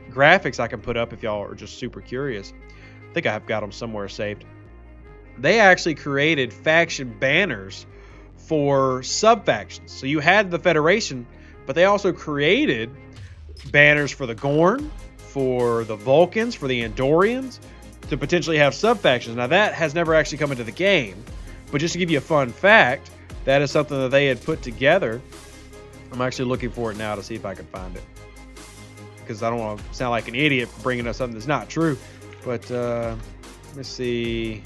graphics I can put up if y'all are just super curious. I think I've got them somewhere saved. They actually created faction banners for sub-factions. So you had the Federation, but they also created banners for the Gorn, for the Vulcans, for the Andorians, to potentially have sub-factions. Now that has never actually come into the game, but just to give you a fun fact, that is something that they had put together. I'm actually looking for it now to see if I can find it, because I don't want to sound like an idiot for bringing up something that's not true. But let's see.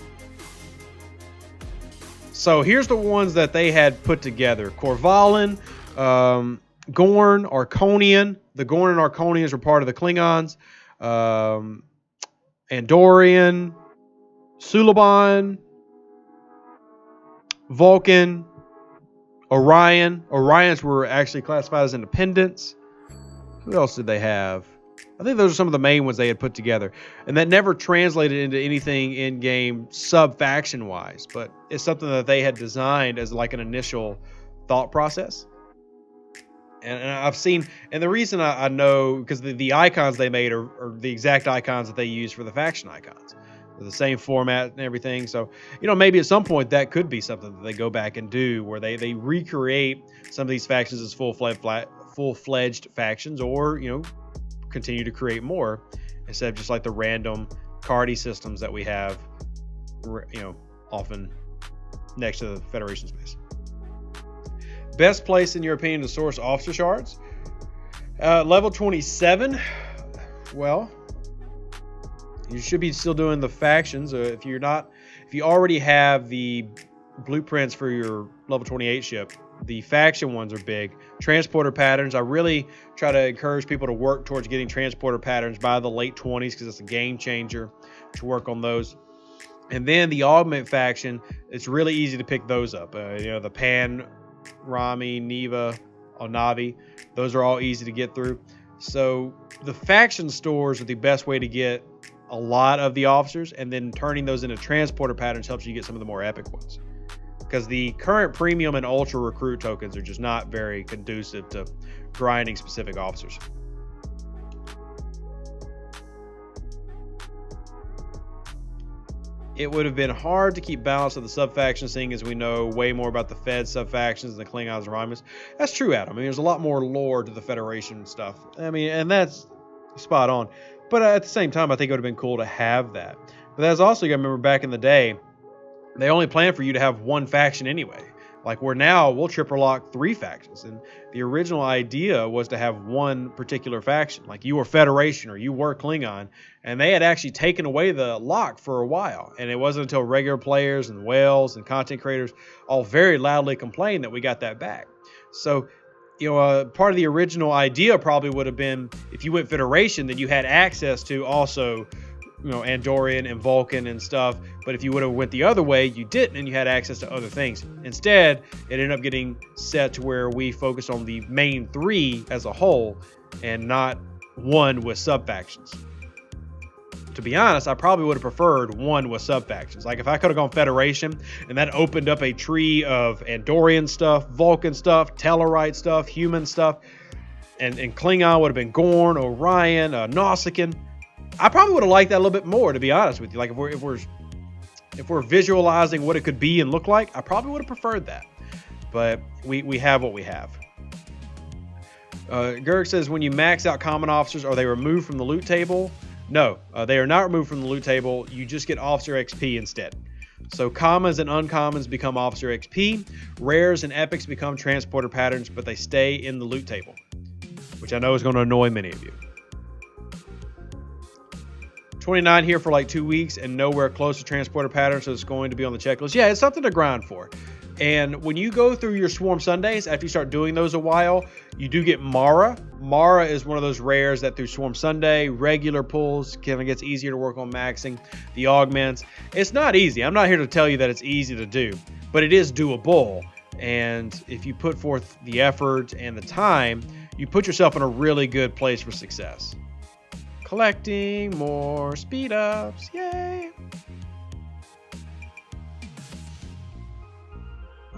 So here's the ones that they had put together. Korvalan, Gorn, Arconian. The Gorn and Arconians were part of the Klingons. Andorian, Suliban, Vulcan, Orion. Orions were actually classified as independents. Who else did they have? I think those are some of the main ones they had put together. And that never translated into anything in-game sub-faction wise, but it's something that they had designed as like an initial thought process. And I've seen, and the reason I know, because the icons they made are the exact icons that they use for the faction icons. They're the same format and everything. So, maybe at some point that could be something that they go back and do, where they recreate some of these factions as full-fledged factions, or, continue to create more instead of just like the random Cardi systems that we have, often next to the Federation space. Best place in your opinion to source officer shards? Level 27. Well, you should be still doing the factions. If you already have the blueprints for your level 28 ship, the faction ones are big. Transporter patterns, I really try to encourage people to work towards getting transporter patterns by the late 20s, because it's a game changer to work on those. And then the augment faction, it's really easy to pick those up. The Pan, Rami, Neva, Onavi, those are all easy to get through. So the faction stores are the best way to get a lot of the officers, and then turning those into transporter patterns helps you get some of the more epic ones. Because the current premium and ultra recruit tokens are just not very conducive to grinding specific officers. It would have been hard to keep balance of the sub-factions, seeing as we know way more about the Fed sub-factions than the Klingons and Romulans. That's true, Adam. There's a lot more lore to the Federation stuff. And that's spot on. But at the same time, I think it would have been cool to have that. But that's also, you got to remember, back in the day, they only planned for you to have one faction anyway. Like, where now we'll triple lock 3 factions. And the original idea was to have one particular faction. Like, you were Federation or you were Klingon. And they had actually taken away the lock for a while. And it wasn't until regular players and whales and content creators all very loudly complained that we got that back. So, part of the original idea probably would have been, if you went Federation, then you had access to also Andorian and Vulcan and stuff. But if you would have went the other way, you didn't, and you had access to other things. Instead, it ended up getting set to where we focused on the main 3 as a whole, and not one with sub-factions. To be honest, I probably would have preferred one with sub-factions. Like, if I could have gone Federation, and that opened up a tree of Andorian stuff, Vulcan stuff, Tellarite stuff, human stuff, And Klingon would have been Gorn, Orion, Nausicaan. I probably would have liked that a little bit more, to be honest with you. Like if we're visualizing what it could be and look like, I probably would have preferred that. But we have what we have. Gerg says, when you max out common officers, are they removed from the loot table? No, they are not removed from the loot table. You just get officer XP instead. So commons and uncommons become officer XP. Rares and epics become transporter patterns, but they stay in the loot table, which I know is going to annoy many of you. 29 here for like 2 weeks and nowhere close to transporter patterns, so it's going to be on the checklist. Yeah, it's something to grind for. And when you go through your Swarm Sundays, after you start doing those a while, you do get Mara. Mara is one of those rares that through Swarm Sunday, regular pulls, kind of gets easier to work on maxing. The augments. It's not easy. I'm not here to tell you that it's easy to do, but it is doable. And if you put forth the effort and the time, you put yourself in a really good place for success. Collecting more speed ups. Yay!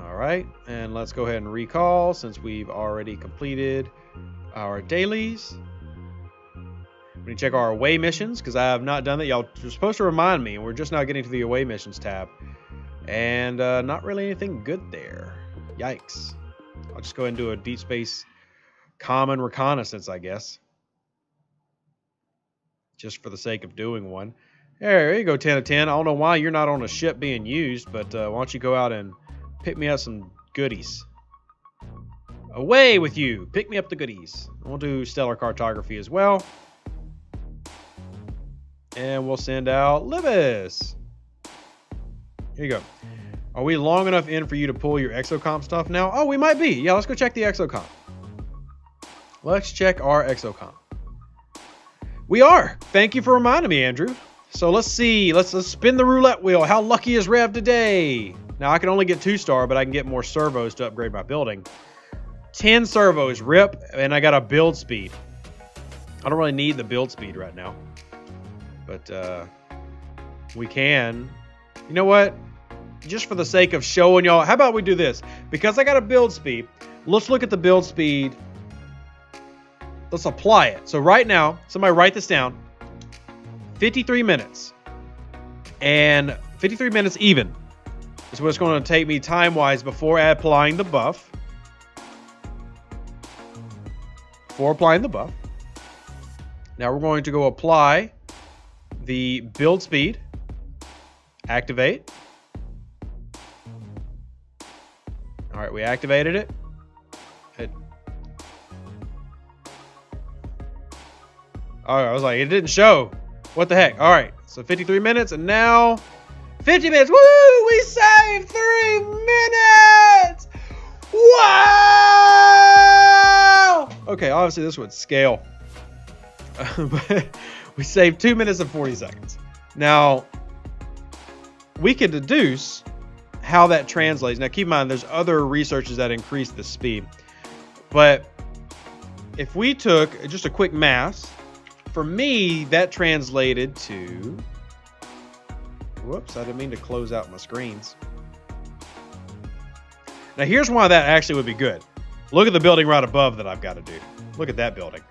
All right, and let's go ahead and recall since we've already completed our dailies. We need to check our away missions because I have not done that. Y'all are supposed to remind me, and we're just now getting to the away missions tab. And not really anything good there. Yikes. I'll just go ahead and do a deep space common reconnaissance, I guess. Just for the sake of doing one. There you go, 10 of 10. I don't know why you're not on a ship being used, but why don't you go out and pick me up some goodies. Away with you. Pick me up the goodies. We'll do stellar cartography as well. And we'll send out Libis. Here you go. Are we long enough in for you to pull your Exocomp stuff now? Oh, we might be. Yeah, let's go check the Exocomp. Let's check our Exocomp. We are. Thank you for reminding me, Andrew. So let's see. Let's spin the roulette wheel. How lucky is Rev today? Now, I can only get 2-star, but I can get more servos to upgrade my building. 10 servos, rip, and I got a build speed. I don't really need the build speed right now. But we can. You know what? Just for the sake of showing y'all, how about we do this? Because I got a build speed, let's look at the build speed. Let's apply it. So right now, somebody write this down. 53 minutes. And 53 minutes even is what it's going to take me time-wise before applying the buff. Before applying the buff. Now we're going to go apply the build speed. Activate. All right, we activated it. All right, I was like, it didn't show. What the heck? All right, so 53 minutes, and now 50 minutes. Woo! We saved 3 minutes! Wow! Okay, obviously this would scale. But we saved 2 minutes and 40 seconds. Now, we can deduce how that translates. Now, keep in mind, there's other researches that increase the speed. But if we took just a quick math, for me, that translated to... Whoops, I didn't mean to close out my screens. Now, here's why that actually would be good. Look at the building right above that I've got to do. Look at that building.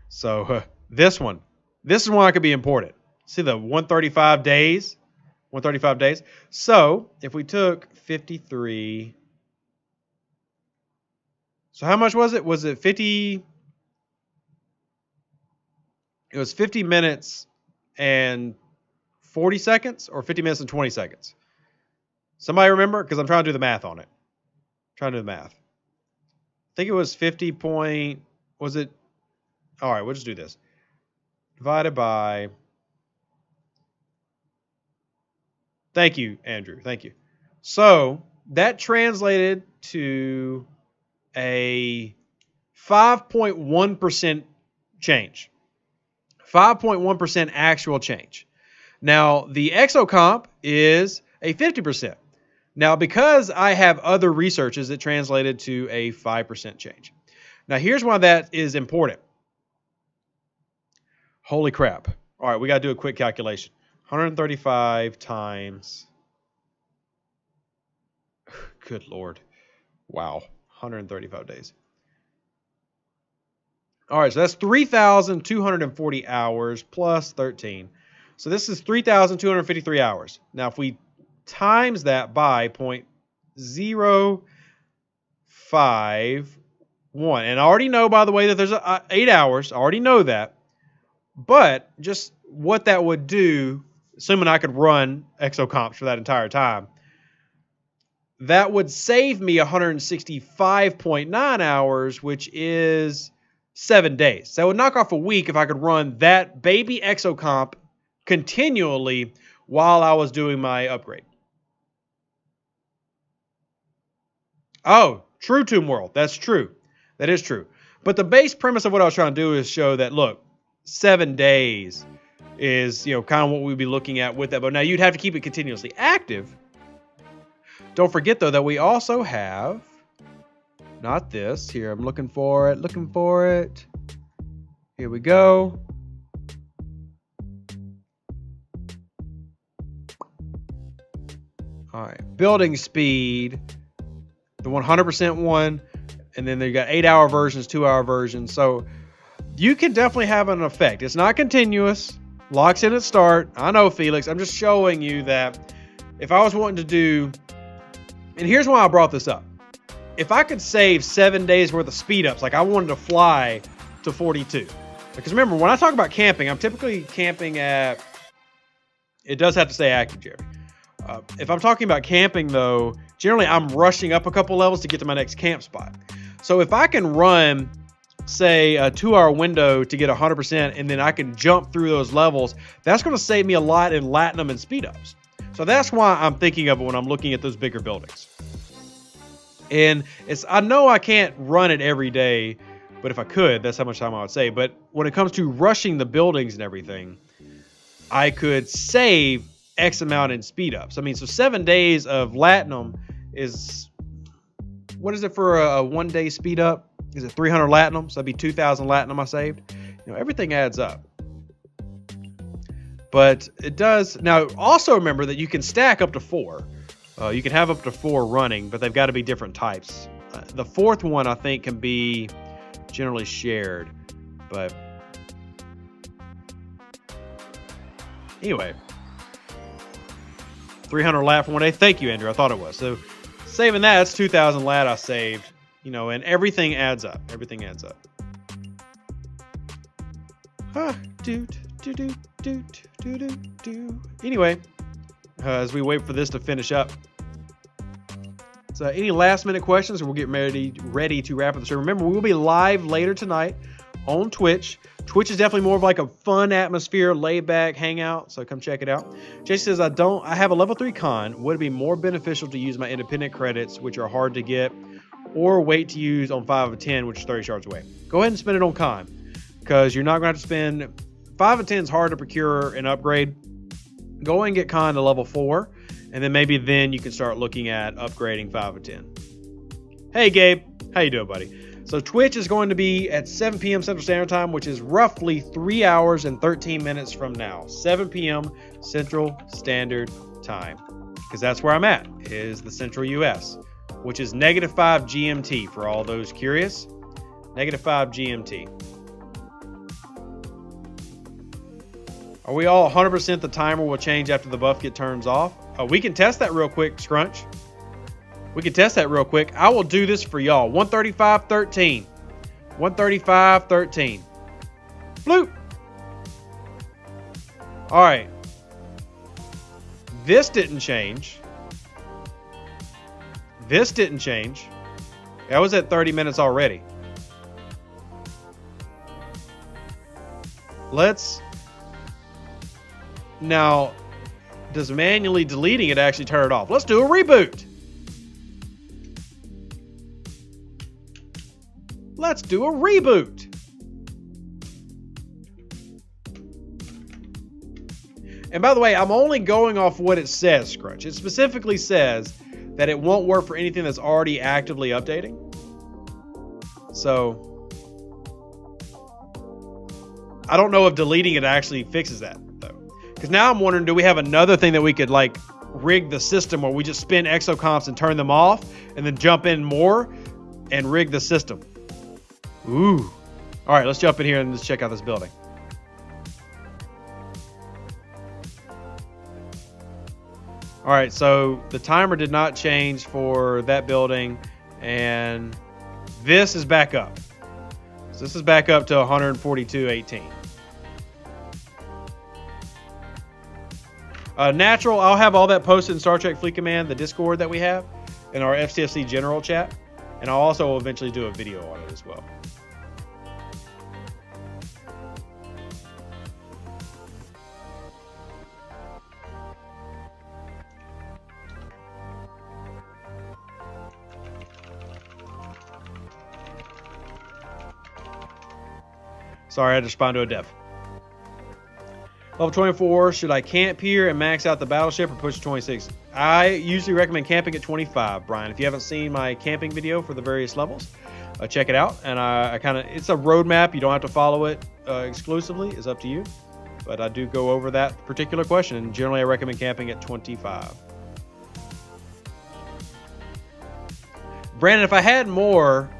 So, this one. This is why it could be important. See the 135 days? 135 days. So, if we took 53... So how much was it? Was it 50? It was 50 minutes and 40 seconds or 50 minutes and 20 seconds? Somebody remember? Because I'm trying to do the math on it. Trying to do the math. I think it was 50 point... Was it... All right, we'll just do this. Divided by... Thank you, Andrew. Thank you. So that translated to a 5.1% change. 5.1% actual change. Now, the Exocomp is a 50%. Now, because I have other researches, it translated to a 5% change. Now, here's why that is important. Holy crap. All right, we got to do a quick calculation. 135 times... Good Lord. Wow, 135 days. All right, so that's 3,240 hours plus 13. So this is 3,253 hours. Now, if we times that by 0.051, and I already know, by the way, that there's 8 hours. I already know that. But just what that would do, assuming I could run Exocomps for that entire time, that would save me 165.9 hours, which is 7 days. So that would knock off a week if I could run that baby Exocomp continually while I was doing my upgrade. Oh, true, Tomb World. That's true. That is true. But the base premise of what I was trying to do is show that, look, 7 days is, kind of what we'd be looking at with that. But now you'd have to keep it continuously active. Don't forget, though, that we also have, not this. Here, I'm looking for it. Here we go. All right, building speed, the 100% one, and then they got 8-hour versions, 2-hour versions. So you can definitely have an effect. It's not continuous, locks in at start. I know, Felix. I'm just showing you that if I was wanting to do, and here's why I brought this up. If I could save 7 days worth of speed ups, like I wanted to fly to 42. Because remember, when I talk about camping, I'm typically camping at, it does have to stay active, Jerry. If I'm talking about camping, though, generally I'm rushing up a couple levels to get to my next camp spot. So if I can run, say, a 2-hour window to get 100%, and then I can jump through those levels, that's going to save me a lot in Latinum and speed ups. So that's why I'm thinking of it when I'm looking at those bigger buildings. And I know I can't run it every day, but if I could, that's how much time I would save. But when it comes to rushing the buildings and everything, I could save X amount in speed ups. I mean, so 7 days of Latinum is, what is it for a 1 day speed up? Is it 300 Latinum? So that'd be 2,000 Latinum I saved. Everything adds up. But it does. Now, also remember that you can stack up to 4. You can have up to 4 running, but they've got to be different types. The 4th one, I think, can be generally shared. But anyway, 300 lat for 1 day. Thank you, Andrew. I thought it was. So saving that's 2,000 lat I saved. And everything adds up. Everything adds up. Anyway, as we wait for this to finish up. So any last minute questions, or we'll get ready to wrap up the show. Remember, we will be live later tonight on Twitch. Twitch is definitely more of like a fun atmosphere, laid back hangout. So come check it out. Jason says, I have a level 3 con. Would it be more beneficial to use my independent credits, which are hard to get, or wait to use on 5 of 10, which is 30 shards away? Go ahead and spend it on con, because you're not going to have to spend 5 of 10 is hard to procure and upgrade. Go and get con to level 4, and then maybe then you can start looking at upgrading 5 of 10. Hey, Gabe. How you doing, buddy? So Twitch is going to be at 7 p.m. Central Standard Time, which is roughly 3 hours and 13 minutes from now. 7 p.m. Central Standard Time, because that's where I'm at, is the Central U.S., which is -5 GMT for all those curious. -5 GMT. Are we all 100% the timer will change after the buff turns off? We can test that real quick, Scrunch. We can test that real quick. I will do this for y'all. 135.13. 135.13. Bloop. All right. This didn't change. This didn't change. That was at 30 minutes already. Now, does manually deleting it actually turn it off? Let's do a reboot. Let's do a reboot. And by the way, I'm only going off what it says, Scrunch. It specifically says that it won't work for anything that's already actively updating. So I don't know if deleting it actually fixes that, though. Because now I'm wondering, do we have another thing that we could, like, rig the system where we just spin exocomps and turn them off and then jump in more and rig the system. Ooh. All right, let's jump in here and let's check out this building. All right, so the timer did not change for that building, and this is back up. So this is back up to 142.18. Natural, I'll have all that posted in Star Trek Fleet Command, the Discord that we have, in our STFC general chat, and I'll also eventually do a video on it as well. Sorry, I had to respond to a dev. Level 24, should I camp here and max out the battleship or push to 26? I usually recommend camping at 25, Brian. If you haven't seen my camping video for the various levels, check it out. And it's a roadmap. You don't have to follow it exclusively. It's up to you. But I do go over that particular question. And generally, I recommend camping at 25. Brandon, if I had more,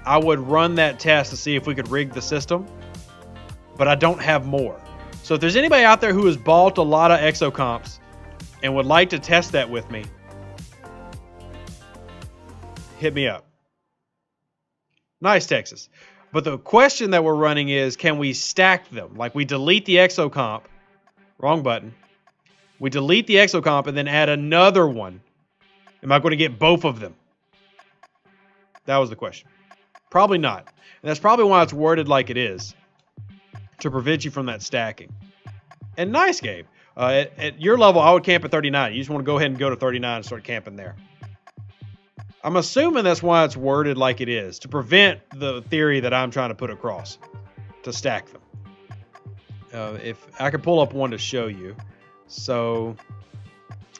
I would run that test to see if we could rig the system. But I don't have more. So if there's anybody out there who has bought a lot of exocomps and would like to test that with me, hit me up. Nice, Texas. But the question that we're running is, can we stack them? Like, we delete the exocomp. Wrong button. We delete the exocomp and then add another one. Am I going to get both of them? That was the question. Probably not. And that's probably why it's worded like it is, to prevent you from that stacking. And nice, Gabe. At your level, I would camp at 39. You just want to go ahead and go to 39 and start camping there. I'm assuming that's why it's worded like it is, to prevent the theory that I'm trying to put across, to stack them. If I could pull up one to show you. So,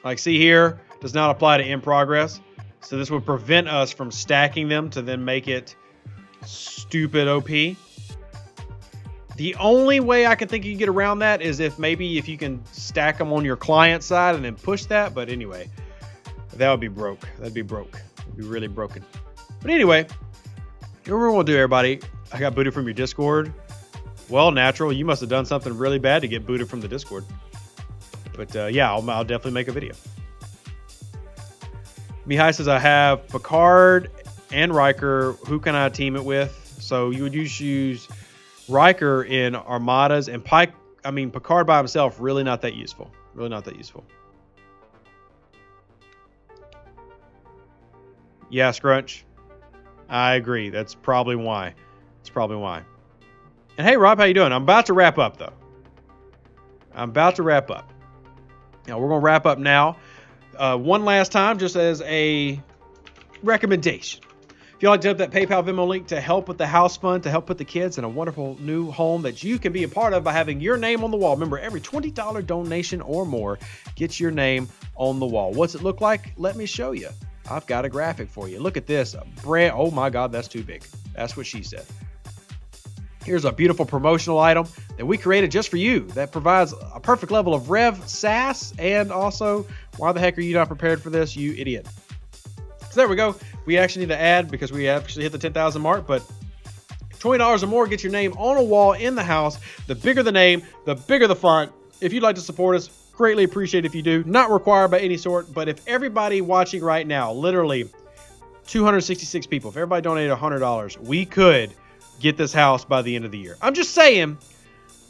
like, see here, does not apply to in progress. So this would prevent us from stacking them to then make it stupid OP. The only way I can think you can get around that is if you can stack them on your client side and then push that. But anyway, that would be broke. That'd be broke. It'd be really broken. But anyway, what we're going to do, everybody, I got booted from your Discord. Well, Natural, you must have done something really bad to get booted from the Discord. But yeah, I'll definitely make a video. Mihai says, I have Picard and Riker. Who can I team it with? So you would use Riker in Armadas, and Picard by himself, really not that useful. Really not that useful. Yeah, Scrunch. I agree. That's probably why. That's probably why. And hey, Rob, how you doing? I'm about to wrap up, though. I'm about to wrap up. Now, we're going to wrap up now. One last time, just as a recommendation. If you'd like to hit that PayPal Venmo link to help with the house fund, to help put the kids in a wonderful new home that you can be a part of by having your name on the wall. Remember, every $20 donation or more gets your name on the wall. What's it look like? Let me show you. I've got a graphic for you. Look at this. Oh my God, that's too big. That's what she said. Here's a beautiful promotional item that we created just for you that provides a perfect level of Rev sass, and also, why the heck are you not prepared for this, you idiot? So there we go. We actually need to add, because we actually hit the 10,000 mark, but $20 or more gets your name on a wall in the house. The bigger the name, the bigger the font. If you'd like to support us, greatly appreciate if you do. Not required by any sort, but if everybody watching right now, literally 266 people, if everybody donated $100, we could get this house by the end of the year. I'm just saying,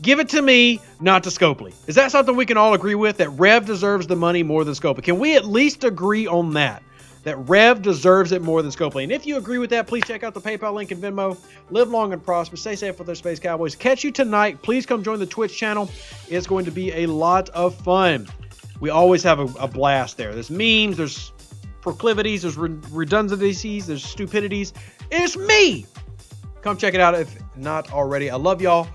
give it to me, not to Scopely. Is that something we can all agree with? That Rev deserves the money more than Scopely? Can we at least agree on that? That Rev deserves it more than Scopely. And if you agree with that, please check out the PayPal link and Venmo. Live long and prosper. Stay safe with our Space Cowboys. Catch you tonight. Please come join the Twitch channel. It's going to be a lot of fun. We always have a blast there. There's memes, there's proclivities, there's redundancies, there's stupidities. It's me. Come check it out if not already. I love y'all.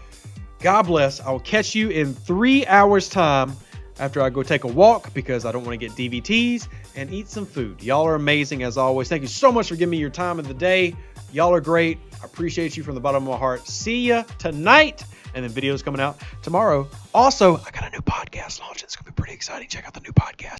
God bless. I will catch you in 3 hours' time after I go take a walk, because I don't want to get DVTs, and eat some food. Y'all are amazing as always. Thank you so much for giving me your time of the day. Y'all are great. I appreciate you from the bottom of my heart. See ya tonight. And then videos coming out tomorrow. Also, I got a new podcast launch. It's going to be pretty exciting. Check out the new podcast.